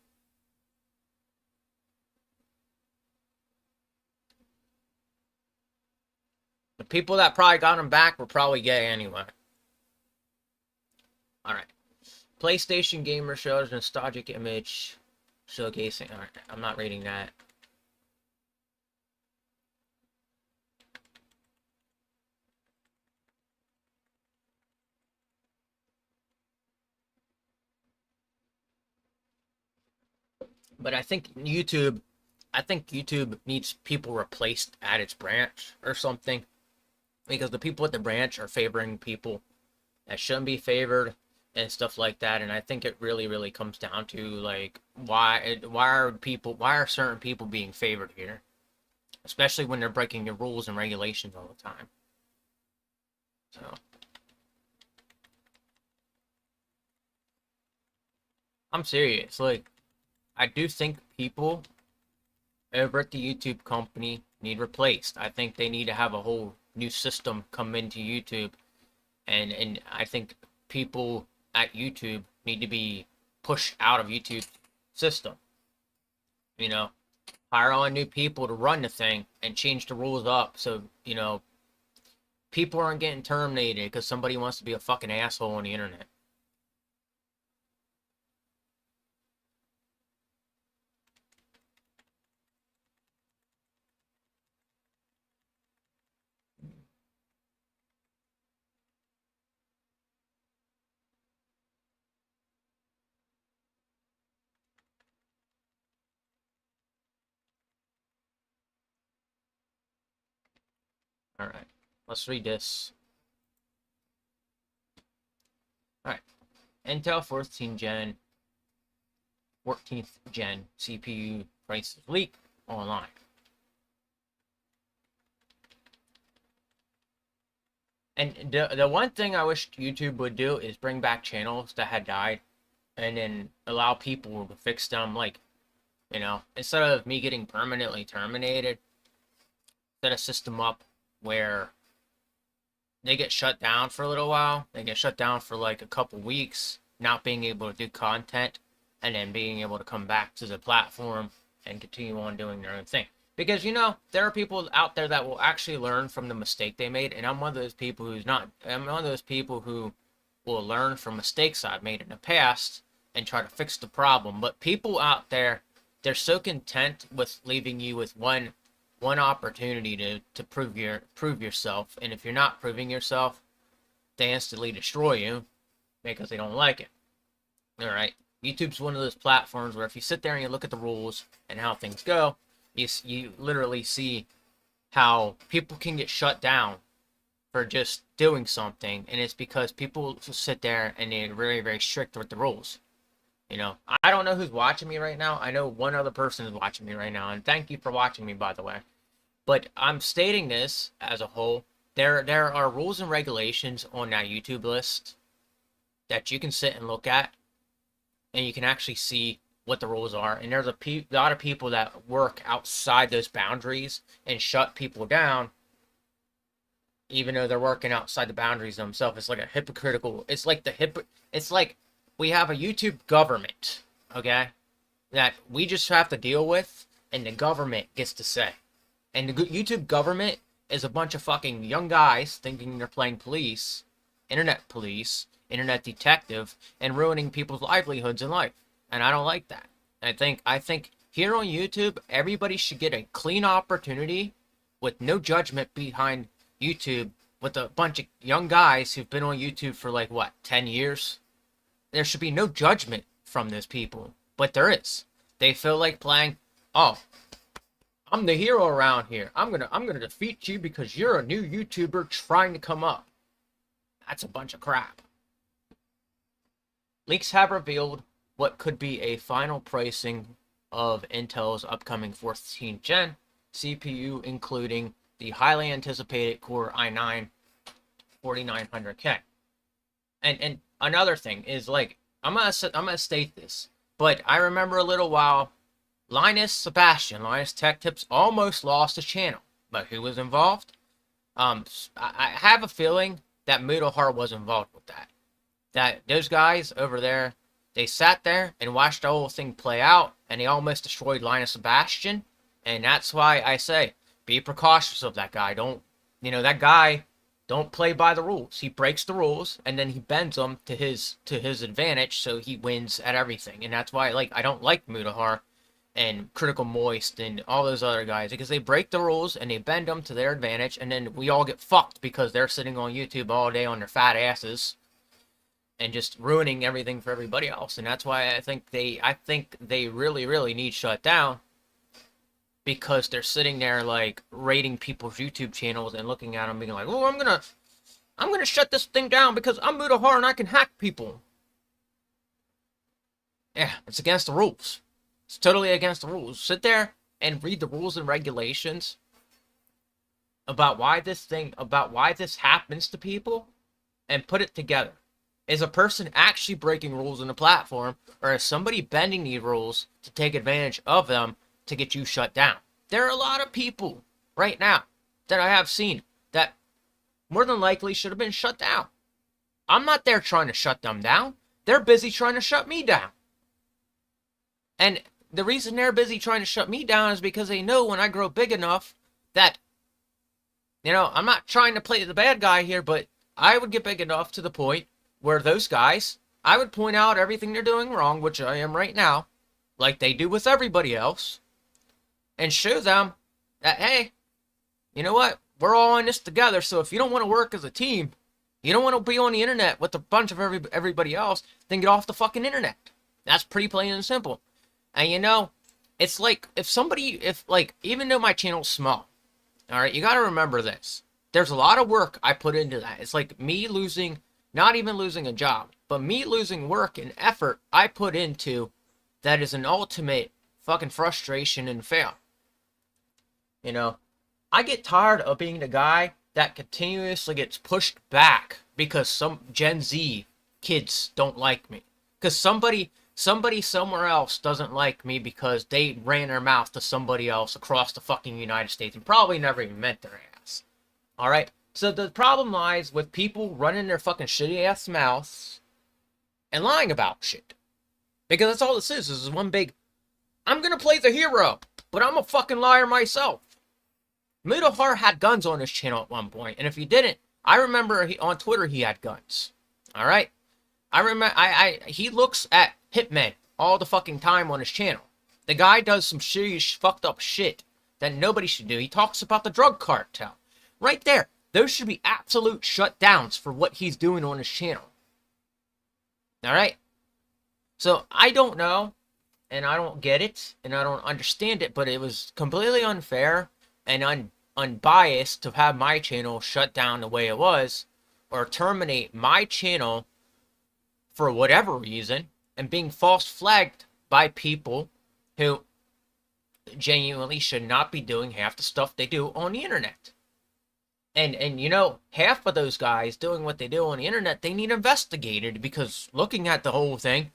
The people that probably got him back were probably gay anyway. Alright. PlayStation Gamer shows nostalgic image showcasing. Alright, I'm not reading that. But I think YouTube needs people replaced at its branch or something, because the people at the branch are favoring people that shouldn't be favored and stuff like that. And I think it really, really comes down to, like, why are certain people being favored here, especially when they're breaking the rules and regulations all the time. So I'm serious. Like, I do think people over at the YouTube company need replaced. I think they need to have a whole new system come into YouTube, and I think people at YouTube need to be pushed out of YouTube system. Hire on new people to run the thing and change the rules up so people aren't getting terminated because somebody wants to be a fucking asshole on the internet. All right, let's read this. All right, Intel 14th gen CPU prices leak online. And the one thing I wish YouTube would do is bring back channels that had died, and then allow people to fix them. Like, instead of me getting permanently terminated, set a system up where they get shut down for a little while. They get shut down for like a couple weeks, not being able to do content, and then being able to come back to the platform and continue on doing their own thing. Because, you know, there are people out there that will actually learn from the mistake they made, and I'm one of those people who's not. I'm one of those people who will learn from mistakes I've made in the past and try to fix the problem. But people out there, they're so content with leaving you with one opportunity to prove yourself, and if you're not proving yourself, they instantly destroy you because they don't like it. All right. YouTube's one of those platforms where if you sit there and you look at the rules and how things go, you literally see how people can get shut down for just doing something, and it's because people sit there and they're very, very strict with the rules. You know, I don't know who's watching me right now. I know one other person is watching me right now, and thank you for watching me, by the way. But I'm stating this as a whole. There are rules and regulations on that YouTube list that you can sit and look at, and you can actually see what the rules are. And there's a lot of people that work outside those boundaries and shut people down, even though they're working outside the boundaries themselves. It's like a hypocritical. It's like It's like we have a YouTube government, okay, that we just have to deal with, and the government gets to say. And the YouTube government is a bunch of fucking young guys thinking they're playing police, internet detective, and ruining people's livelihoods in life. And I don't like that. I think here on YouTube, everybody should get a clean opportunity with no judgment behind YouTube, with a bunch of young guys who've been on YouTube for like, what, 10 years? There should be no judgment from those people. But there is. They feel like playing, oh, I'm the hero around here. I'm gonna defeat you because you're a new YouTuber trying to come up. That's a bunch of crap. Leaks have revealed what could be a final pricing of Intel's upcoming 14th gen CPU, including the highly anticipated Core i9 4900K. And another thing is, like, I'm gonna state this, but I remember a little while, Linus Tech Tips almost lost his channel. But who was involved? I have a feeling that Mudahar was involved with that. That those guys over there, they sat there and watched the whole thing play out, and they almost destroyed Linus Sebastian. And that's why I say, be precautious of that guy. That guy don't play by the rules. He breaks the rules, and then he bends them to his advantage, so he wins at everything. And that's why, like, I don't like Mudahar and Critical Moist and all those other guys, because they break the rules and they bend them to their advantage, and then we all get fucked because they're sitting on YouTube all day on their fat asses and just ruining everything for everybody else. And that's why I think they really, really need shut down, because they're sitting there like rating people's YouTube channels and looking at them being like, oh, I'm gonna shut this thing down because I'm Mudahar and I can hack people. Yeah, it's against the rules. It's totally against the rules. Sit there and read the rules and regulations about why this happens to people, and put it together. Is a person actually breaking rules on the platform, or is somebody bending these rules to take advantage of them to get you shut down? There are a lot of people right now that I have seen that more than likely should have been shut down. I'm not there trying to shut them down. They're busy trying to shut me down. And the reason they're busy trying to shut me down is because they know when I grow big enough that, I'm not trying to play the bad guy here, but I would get big enough to the point where those guys, I would point out everything they're doing wrong, which I am right now, like they do with everybody else, and show them that, hey, you know what? We're all in this together, so if you don't want to work as a team, you don't want to be on the internet with a bunch of everybody else, then get off the fucking internet. That's pretty plain and simple. And it's like, even though my channel's small, alright, you gotta remember this. There's a lot of work I put into that. It's like me not even losing a job, but me losing work and effort I put into that is an ultimate fucking frustration and fail. I get tired of being the guy that continuously gets pushed back because some Gen Z kids don't like me. Because somebody somewhere else doesn't like me because they ran their mouth to somebody else across the fucking United States and probably never even met their ass. Alright? So the problem lies with people running their fucking shitty ass mouths and lying about shit. Because that's all this is one big I'm gonna play the hero, but I'm a fucking liar myself. Mudahar had guns on his channel at one point, and if he didn't, I remember on Twitter he had guns. All right, I remember. He looks at Hitmen all the fucking time on his channel. The guy does some serious fucked up shit that nobody should do. He talks about the drug cartel. Right there, those should be absolute shutdowns for what he's doing on his channel. All right, so I don't know, and I don't get it, and I don't understand it, but it was completely unfair and unbiased to have my channel shut down the way it was, or terminate my channel for whatever reason, and being false flagged by people who genuinely should not be doing half the stuff they do on the internet. And you know, half of those guys doing what they do on the internet, they need investigated, because looking at the whole thing,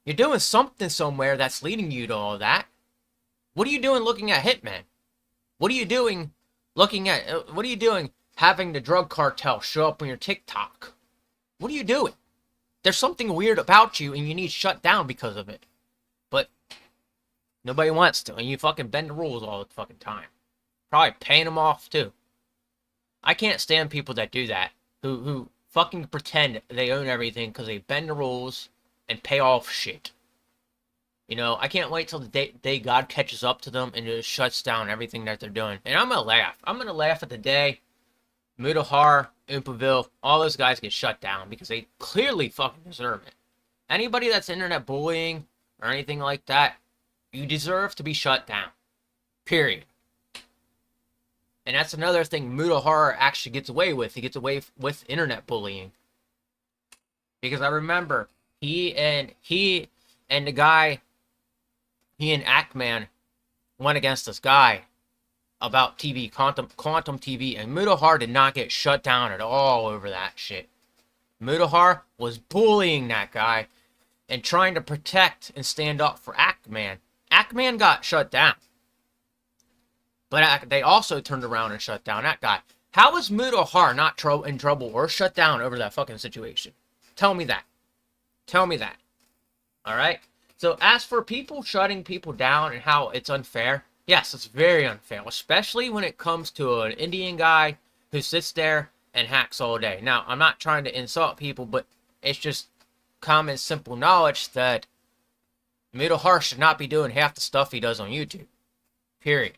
you're doing something somewhere that's leading you to all that. What are you doing looking at Hitman? What are you doing looking at, what are you doing having the drug cartel show up on your TikTok? What are you doing? There's something weird about you and you need shut down because of it. But nobody wants to, and you fucking bend the rules all the fucking time. Probably paying them off too. I can't stand people that do that, who fucking pretend they own everything because they bend the rules and pay off shit. You know, I can't wait till the day God catches up to them and just shuts down everything that they're doing. And I'm gonna laugh. I'm gonna laugh at the day Mudahar, Oompaville, all those guys get shut down because they clearly fucking deserve it. Anybody that's internet bullying or anything like that, you deserve to be shut down. Period. And that's another thing Mudahar actually gets away with. He gets away with internet bullying. Because I remember he and the guy, he and Ackman went against this guy about TV, quantum TV, and Mudahar did not get shut down at all over that shit. Mudahar was bullying that guy and trying to protect and stand up for Ackman. Ackman got shut down. But they also turned around and shut down that guy. How was Mudahar not in trouble or shut down over that fucking situation? Tell me that. Tell me that. Alright? So as for people shutting people down and how it's unfair, yes, it's very unfair. Especially when it comes to an Indian guy who sits there and hacks all day. Now, I'm not trying to insult people, but it's just common, simple knowledge that Mudahar should not be doing half the stuff he does on YouTube. Period.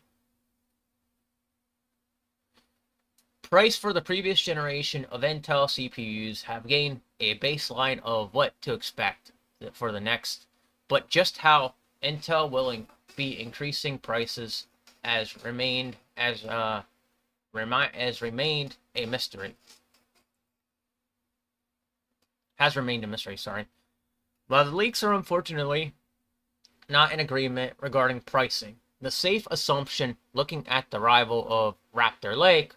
Price for the previous generation of Intel CPUs have gained a baseline of what to expect for the next, but just how Intel will be increasing prices has remained a mystery. Has remained a mystery, sorry. While the leaks are unfortunately not in agreement regarding pricing, the safe assumption, looking at the rival of Raptor Lake,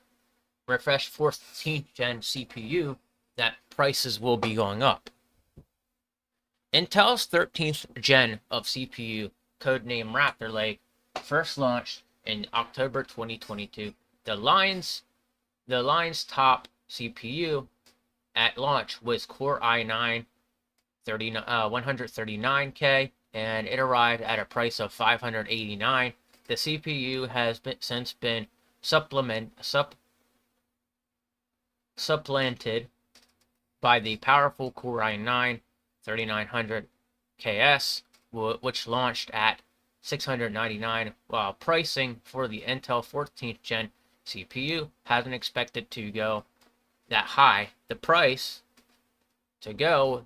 refreshed 14th gen CPU, that prices will be going up. Intel's 13th gen of CPU, codenamed Raptor Lake, first launched in October 2022. The line's top CPU at launch was Core i9 139K, and it arrived at a price of $589. The CPU has since been supplanted by the powerful Core i9 3900 KS, which launched at $699, while pricing for the Intel 14th gen CPU hasn't expected to go that high. The price to go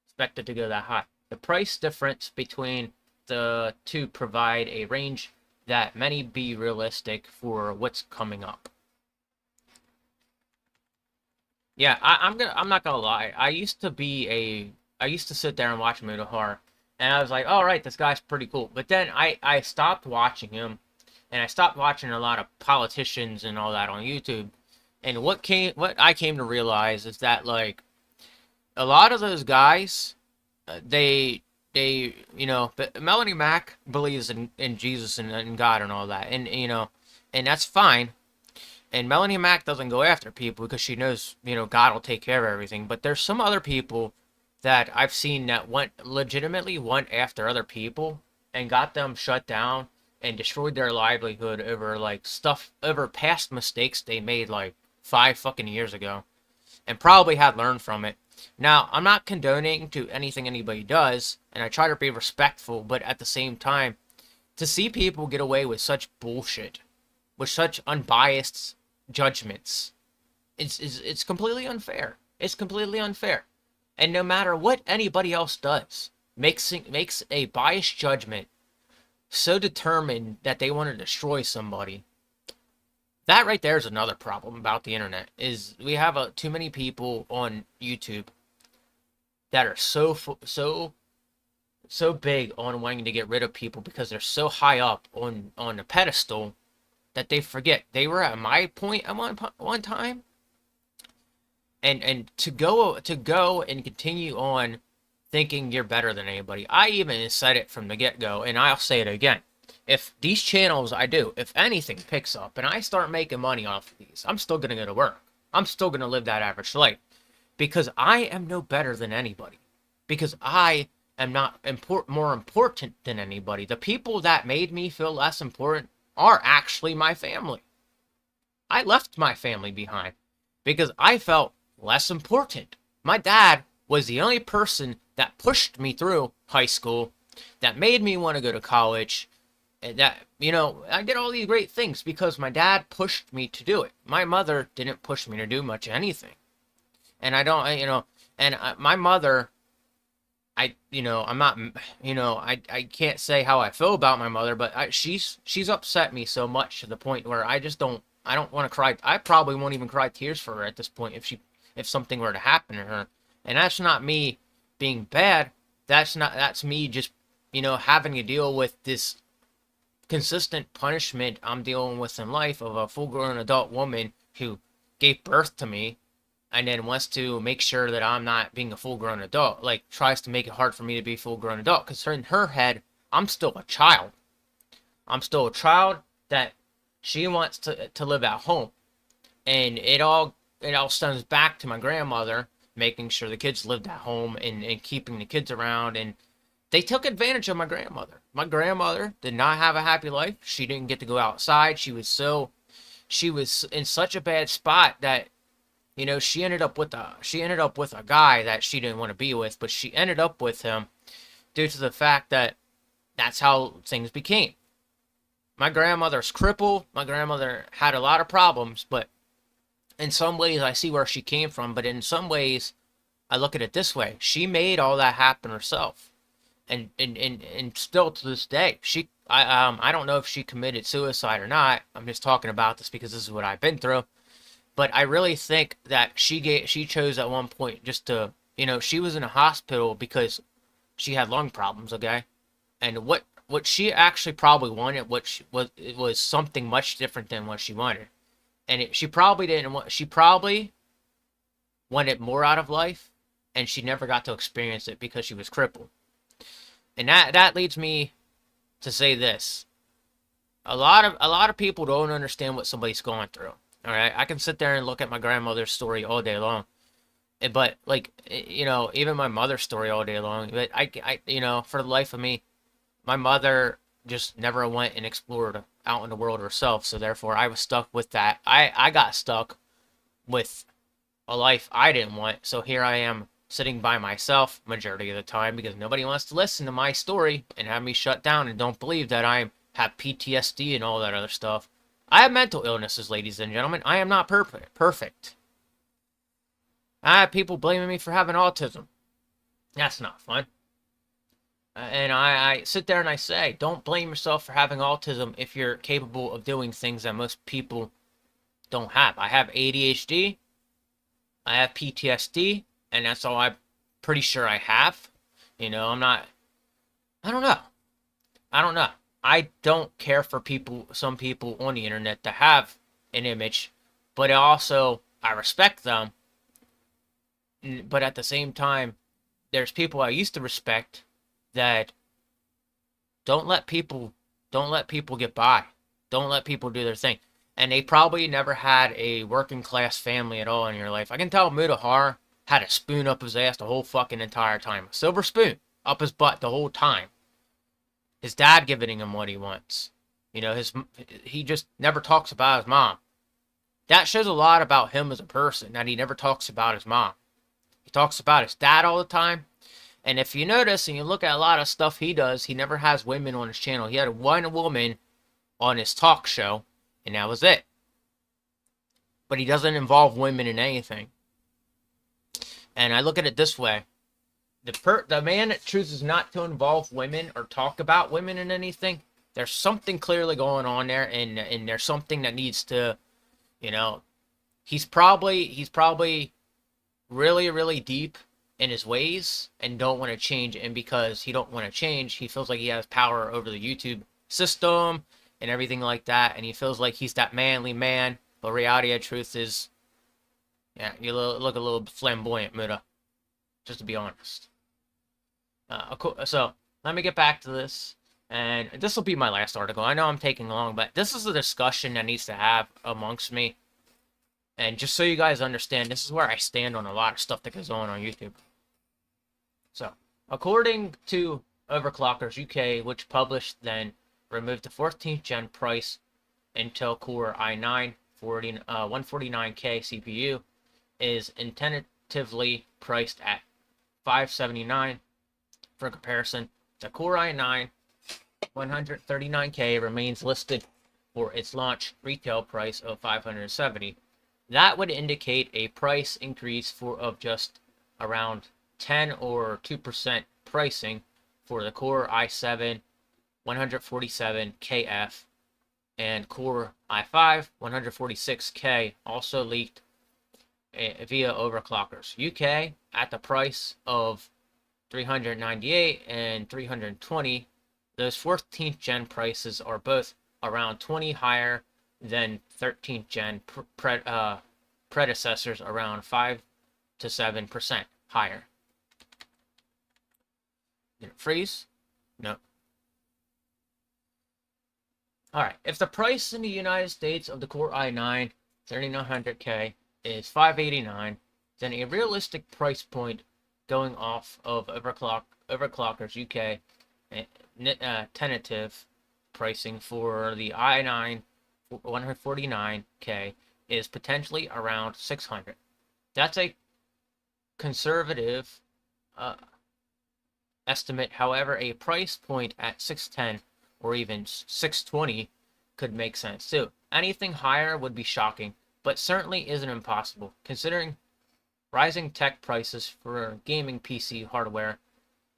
expected to go that high. The price difference between the two provide a range that many be realistic for what's coming up. Yeah, I'm not gonna lie. I used to sit there and watch Mudahar, and I was like, all right, this guy's pretty cool. But then I stopped watching him, and I stopped watching a lot of politicians and all that on YouTube. And what I came to realize is that, like, a lot of those guys, they you know, but Melanie Mack believes in Jesus and God and all that, and you know, and that's fine. And Melanie Mack doesn't go after people because she knows, you know, God will take care of everything. But there's some other people that I've seen that went after other people and got them shut down and destroyed their livelihood over like stuff over past mistakes they made like 5 fucking years ago and probably had learned from it. Now, I'm not condoning to anything anybody does, and I try to be respectful, but at the same time, to see people get away with such bullshit, with such unbiased judgments, it's completely unfair. It's completely unfair. And no matter what anybody else does, makes a biased judgment so determined that they want to destroy somebody. That right there is another problem about the internet. Is we have too many people on YouTube that are so big on wanting to get rid of people because they're so high up on a pedestal that they forget they were at my point at one time, and to go and continue on thinking you're better than anybody. I even said it from the get-go, and I'll say it again. If these channels if anything picks up and I start making money off of these, I'm still gonna go to work. I'm still gonna live that average life because I am no better than anybody. Because I am not more important than anybody. The people that made me feel less important are actually my family. I left my family behind because I felt less important. My dad was the only person that pushed me through high school, that made me want to go to college, and that, I did all these great things because my dad pushed me to do it. My mother didn't push me to do much anything. And I don't, my mother, I'm not, I can't say how I feel about my mother, but she's upset me so much to the point where I don't want to cry. I probably won't even cry tears for her at this point if something were to happen to her. And that's not me being bad. That's me just, having to deal with this consistent punishment I'm dealing with in life of a full-grown adult woman who gave birth to me and then wants to make sure that I'm not being a full-grown adult. Like, tries to make it hard for me to be a full-grown adult. Because in her head, I'm still a child. I'm still a child that she wants to live at home. And it all stems back to my grandmother making sure the kids lived at home and keeping the kids around. And they took advantage of my grandmother. My grandmother did not have a happy life. She didn't get to go outside. She was in such a bad spot that, she ended up with a guy that she didn't want to be with, but she ended up with him due to the fact that that's how things became. My grandmother's crippled. My grandmother had a lot of problems, but in some ways I see where she came from, but in some ways I look at it this way. She made all that happen herself. And still to this day, I don't know if she committed suicide or not. I'm just talking about this because this is what I've been through. But I really think that she chose at one point just to, she was in a hospital because she had lung problems, okay? And what she actually probably wanted, it was something much different than what she wanted. And she probably wanted more out of life, and she never got to experience it because she was crippled. And that leads me to say this. A lot of people don't understand what somebody's going through. All right, I can sit there and look at my grandmother's story all day long, but even my mother's story all day long. But for the life of me, my mother just never went and explored out in the world herself. So therefore, I was stuck with that. I got stuck with a life I didn't want. So here I am sitting by myself majority of the time because nobody wants to listen to my story and have me shut down and don't believe that I have PTSD and all that other stuff. I have mental illnesses, ladies and gentlemen. I am not perfect. I have people blaming me for having autism. That's not fun. And I sit there and I say, don't blame yourself for having autism if you're capable of doing things that most people don't have. I have ADHD. I have PTSD. And that's all I'm pretty sure I have. I don't know. I don't care for some people on the internet to have an image, but I respect them. But at the same time, there's people I used to respect that don't let people get by. Don't let people do their thing. And they probably never had a working class family at all in your life. I can tell Mudahar had a spoon up his ass the whole fucking entire time. A silver spoon up his butt the whole time. His dad giving him what he wants. He just never talks about his mom. That shows a lot about him as a person, that he never talks about his mom. He talks about his dad all the time. And if you notice and you look at a lot of stuff he does, he never has women on his channel. He had one woman on his talk show, and that was it. But he doesn't involve women in anything. And I look at it this way. The man that chooses not to involve women or talk about women in anything, there's something clearly going on there, and there's something that needs to, he's probably really, really deep in his ways and don't want to change. And because he don't want to change, he feels like he has power over the YouTube system and everything like that, and he feels like he's that manly man. But reality of truth is, yeah, you look a little flamboyant, Muda. Just to be honest. So let me get back to this, and this will be my last article. I know I'm taking long, but this is a discussion that needs to have amongst me. And just so you guys understand, this is where I stand on a lot of stuff that goes on YouTube. So, according to Overclockers UK, which published then removed the 14th gen price Intel Core i9 149K CPU is tentatively priced at $579. For comparison, the Core i9 139K remains listed for its launch retail price of $570. That would indicate a price increase of just around 10 or 2% pricing for the Core i7 147KF and Core i5 146K, also leaked via Overclockers UK at the price of $398 and $320. Those 14th gen prices are both around 20 higher than 13th gen predecessors, around 5 to 7% higher. Did it freeze? No. Alright, if the price in the United States of the Core i9 3900K is $589, then a realistic price point going off of Overclockers UK tentative pricing for the i9 149K is potentially around $600. That's a conservative estimate. However, a price point at 610 or even 620 could make sense too. Anything higher would be shocking, but certainly isn't impossible, considering rising tech prices for gaming PC hardware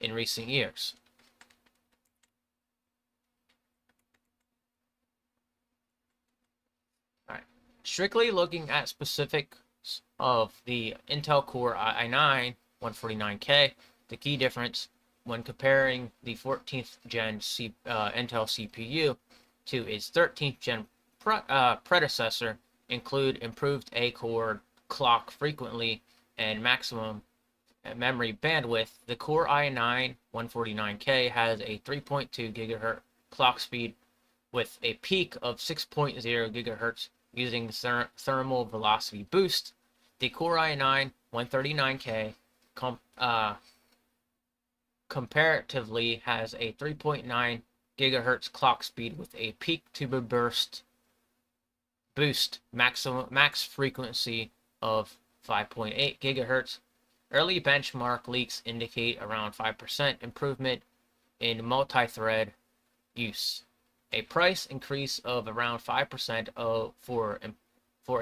in recent years. Alright. Strictly looking at specifics of the Intel Core i9 149K, the key difference when comparing the 14th gen Intel CPU to its 13th gen predecessor include improved A-core clock frequency and maximum memory bandwidth. The Core i9 149K has a 3.2 GHz clock speed with a peak of 6.0 GHz using thermal velocity boost. The Core i9 139K comparatively has a 3.9 GHz clock speed with a peak to burst boost max frequency of 5.8 GHz. Early benchmark leaks indicate around 5% improvement in multi-thread use. A price increase of around 5% for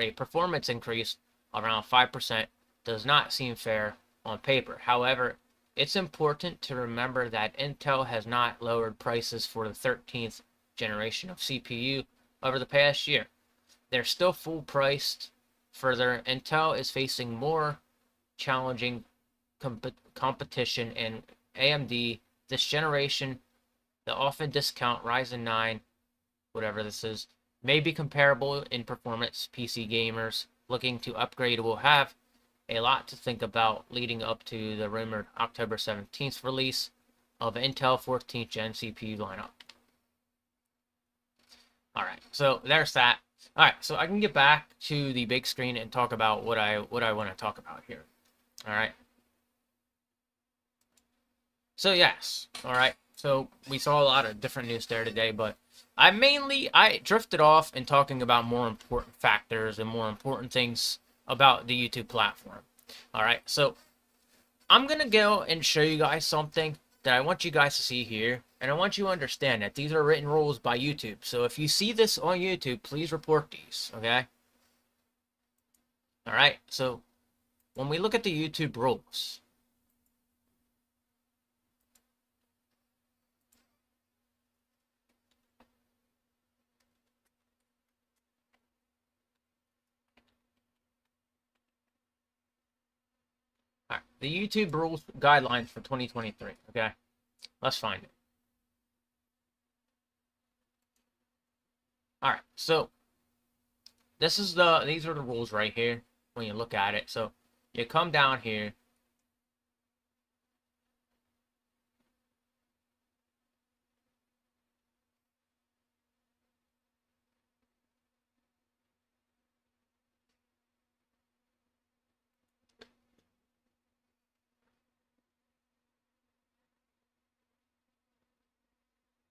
a performance increase around 5% does not seem fair on paper. However, it's important to remember that Intel has not lowered prices for the 13th generation of CPU over the past year. They're still full priced. Further, Intel is facing more challenging competition in AMD this generation. The often discount Ryzen 9, whatever this is, may be comparable in performance. PC gamers looking to upgrade will have a lot to think about leading up to the rumored October 17th release of Intel 14th Gen CPU lineup. Alright, so there's that. Alright, so I can get back to the big screen and talk about what I want to talk about here. All right. So yes. All right. So we saw a lot of different news there today, but I drifted off in talking about more important factors and more important things about the YouTube platform. All right. So I'm gonna go and show you guys something that I want you guys to see here, and I want you to understand that these are written rules by YouTube. So if you see this on YouTube, please report these. Okay. All right. So when we look at the YouTube rules. All right, the YouTube rules guidelines for 2023. Okay, let's find it. All right, so these are the rules right here when you look at it. So you come down here.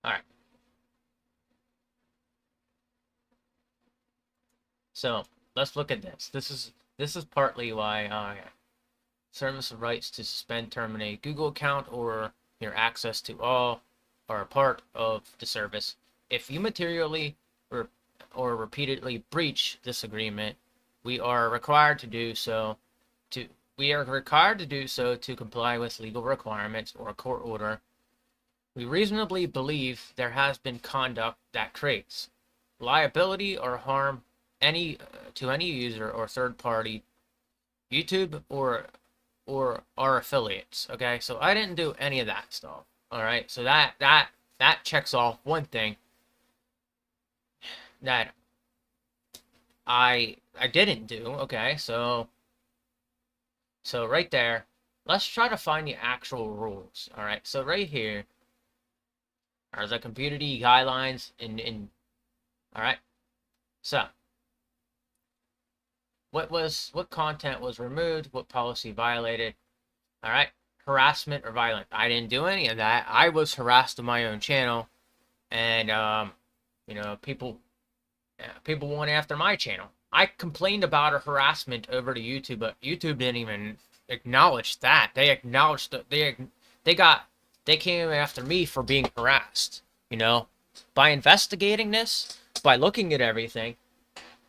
All right, so let's look at this. This is partly why service of rights to suspend, terminate Google account or your access to all or a part of the service. If you materially or repeatedly breach this agreement, we are required to do so to we are required to do so to comply with legal requirements or a court order. We reasonably believe there has been conduct that creates liability or harm to any user or third party, YouTube or our affiliates. Okay, so I didn't do any of that stuff. All right, so that checks off one thing that I didn't do. Okay, so right there, let's try to find the actual rules. All right, so right here are the community guidelines in all right. So what content was removed, what policy violated. All right, harassment or violence. I didn't do any of that. I was harassed on my own channel, and people went after my channel. I complained about a harassment over to YouTube, but YouTube didn't even acknowledge that. They acknowledged that they came after me for being harassed. By investigating this, by looking at everything,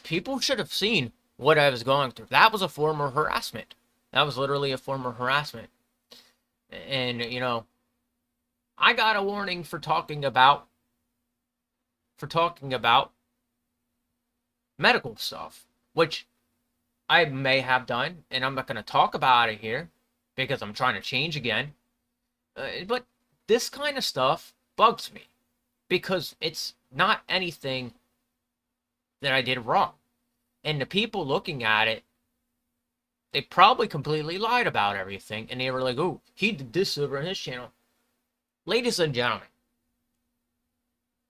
people should have seen what I was going through. That was a form of harassment. That was literally a form of harassment. And I got a warning for talking about medical stuff, which I may have done, and I'm not going to talk about it here because I'm trying to change again. But this kind of stuff bugs me because it's not anything that I did wrong. And the people looking at it, they probably completely lied about everything, and they were like, oh, he did this over on his channel. Ladies and gentlemen,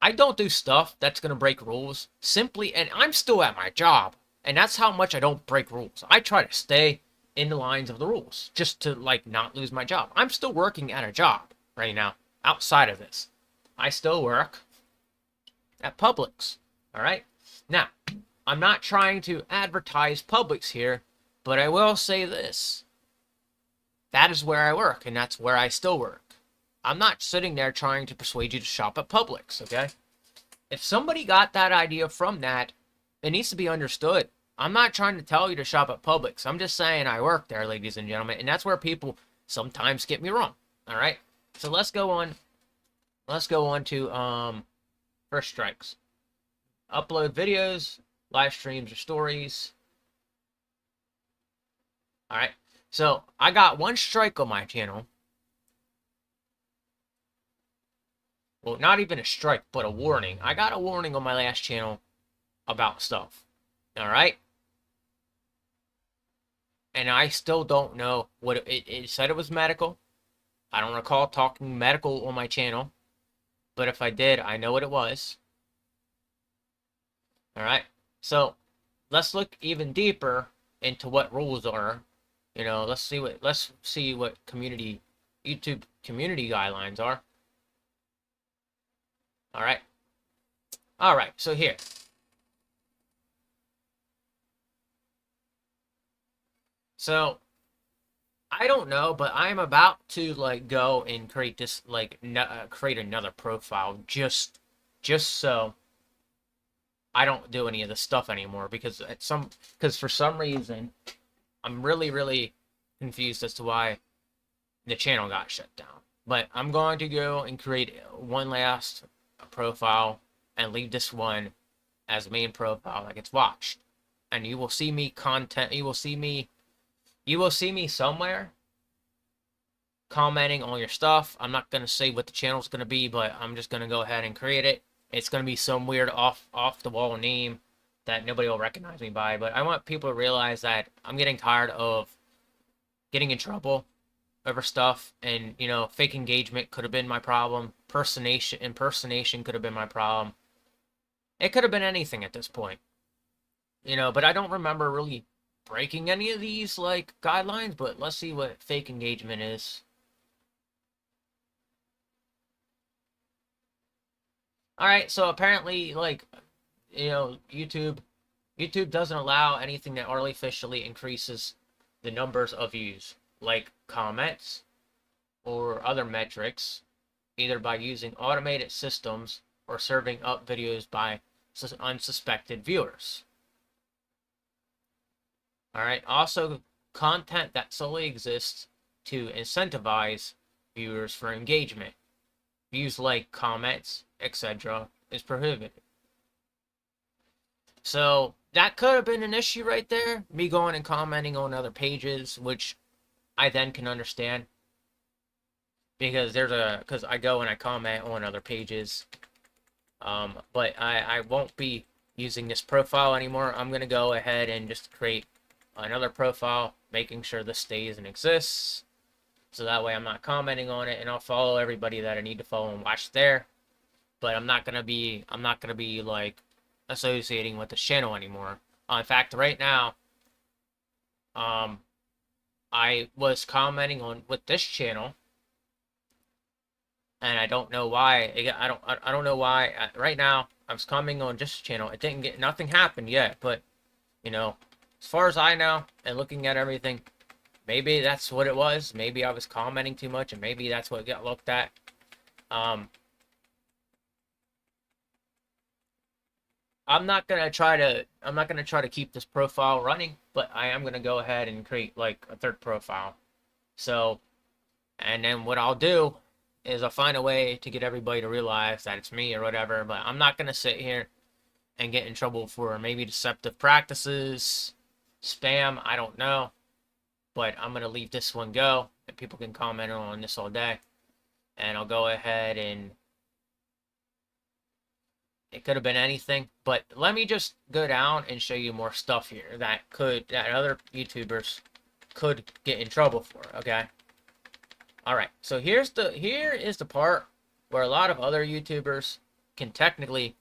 I don't do stuff that's going to break rules simply, and I'm still at my job, and that's how much I don't break rules. I try to stay in the lines of the rules, just to, not lose my job. I'm still working at a job right now, outside of this. I still work at Publix, all right? Now, I'm not trying to advertise Publix here, but I will say this. That is where I work, and that's where I still work. I'm not sitting there trying to persuade you to shop at Publix, okay? If somebody got that idea from that, it needs to be understood. I'm not trying to tell you to shop at Publix. I'm just saying I work there, ladies and gentlemen, and that's where people sometimes get me wrong, all right? So let's go on to first strikes. Upload videos, live streams, or stories. All right. So I got one strike on my channel. Well, not even a strike, but a warning. I got a warning on my last channel about stuff. All right. And I still don't know what it said. It was medical. I don't recall talking medical on my channel, but if I did, I know what it was. All right. So let's look even deeper into what rules are You know, let's see what YouTube community guidelines are. All right. All right. So here. So I don't know, but I'm about to like go and create this like create another profile just so I don't do any of this stuff anymore because for some reason I'm really confused as to why the channel got shut down. But I'm going to go and create one last profile and leave this one as main profile that gets watched. And you will see me somewhere commenting on your stuff. I'm not going to say what the channel's going to be, but I'm just going to go ahead and create it. It's going to be some weird off the wall name that nobody will recognize me by, but I want people to realize that I'm getting tired of getting in trouble over stuff, and you know, fake engagement could have been my problem. Impersonation could have been my problem. It could have been anything at this point. You know, but I don't remember really breaking any of these like guidelines, but let's see what fake engagement is. All right, so apparently like, you know, YouTube doesn't allow anything that artificially increases the numbers of views, like comments or other metrics, either by using automated systems or serving up videos by unsuspected viewers. All right, also content that solely exists to incentivize viewers for engagement. Views like comments, etc., is prohibited. So that could have been an issue right there, me going and commenting on other pages, which I then can understand. Because I go and I comment on other pages. But I won't be using this profile anymore. I'm going to go ahead and just create another profile, making sure this stays and exists. So that way I'm not commenting on it, and I'll follow everybody that I need to follow and watch there. But I'm not gonna be like associating with the channel anymore. In fact, right now, I was commenting on with this channel, and I don't know why. I don't know why. Right now, I was commenting on this channel. It didn't get nothing happened yet, but you know, as far as I know, and looking at everything, maybe that's what it was. Maybe I was commenting too much, and maybe that's what got looked at. I'm not gonna try to keep this profile running, but I am gonna go ahead and create like a third profile. So, and then what I'll do is I'll find a way to get everybody to realize that it's me or whatever. But I'm not gonna sit here and get in trouble for maybe deceptive practices, spam. I don't know, but I'm gonna leave this one go, and people can comment on this all day. And I'll go ahead and it could have been anything, but let me just go down and show you more stuff here that other YouTubers could get in trouble for, okay? All right, so here is the part where a lot of other YouTubers can technically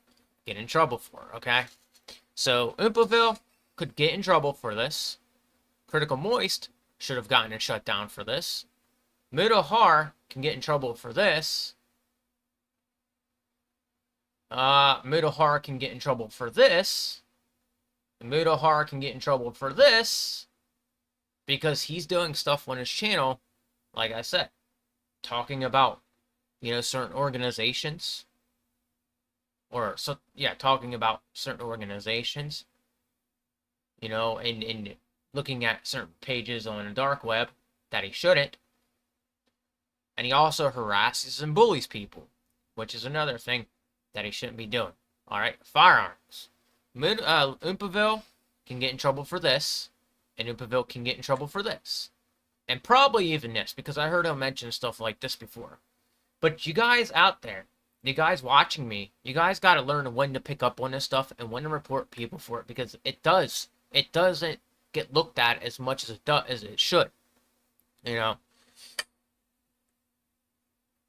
get in trouble for, okay? So Oompaville could get in trouble for this. Critical Moist should have gotten it shut down for this. Mudahar can get in trouble for this. Mudahar can get in trouble for this. Mudahar can get in trouble for this because he's doing stuff on his channel, like I said, talking about, you know, certain organizations, talking about certain organizations, you know, and looking at certain pages on the dark web that he shouldn't. And he also harasses and bullies people, which is another thing that he shouldn't be doing. All right, firearms. Oompaville can get in trouble for this, and Oompaville can get in trouble for this, and probably even this, because I heard him mention stuff like this before. But you guys out there, you guys watching me, you guys got to learn when to pick up on this stuff and when to report people for it, because it doesn't get looked at as much as it should. You know,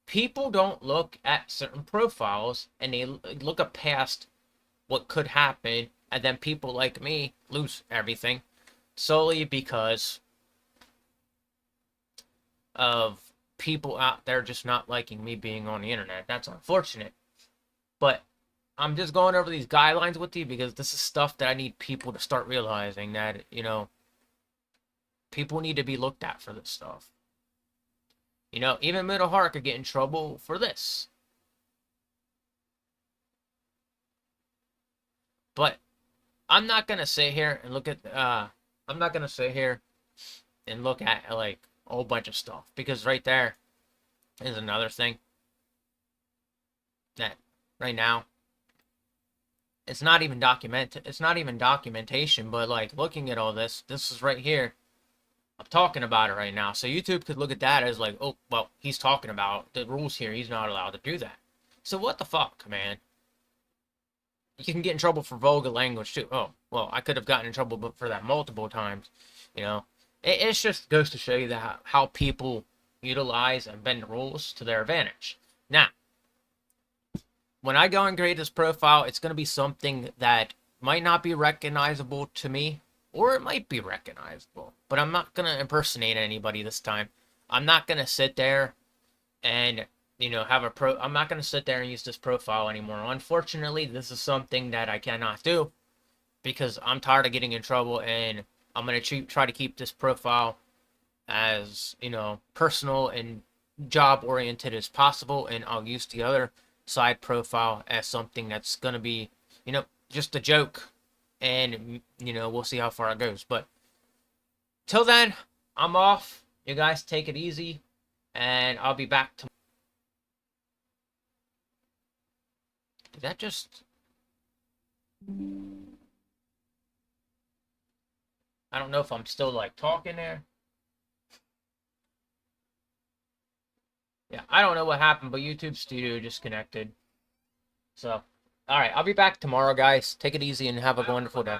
people don't look at certain profiles and they look up past what could happen, and then people like me lose everything solely because of people out there just not liking me being on the internet. That's unfortunate. But I'm just going over these guidelines with you because this is stuff that I need people to start realizing that, people need to be looked at for this stuff. Even Middle Heart could get in trouble for this. But I'm not gonna sit here and look at I'm not gonna sit here and look at like a whole bunch of stuff because right there is another thing that right now it's not even documentation, but like looking at all this is right here. I'm talking about it right now. So YouTube could look at that as like, oh, well, he's talking about the rules here. He's not allowed to do that. So what the fuck, man? You can get in trouble for vulgar language too. Oh, well, I could have gotten in trouble for that multiple times. It just goes to show you that how people utilize and bend the rules to their advantage. Now, when I go and create this profile, it's going to be something that might not be recognizable to me, or it might be recognizable, but I'm not going to impersonate anybody this time. I'm not going to sit there and, I'm not going to sit there and use this profile anymore. Unfortunately, this is something that I cannot do because I'm tired of getting in trouble, and I'm going to try to keep this profile as, personal and job oriented as possible, and I'll use the other side profile as something that's going to be, just a joke, and, we'll see how far it goes. But till then, I'm off. You guys take it easy, and I'll be back tomorrow. Did that just... I don't know if I'm still, like, talking there. Yeah, I don't know what happened, but YouTube Studio just connected. So, alright, I'll be back tomorrow, guys. Take it easy and have a wonderful day.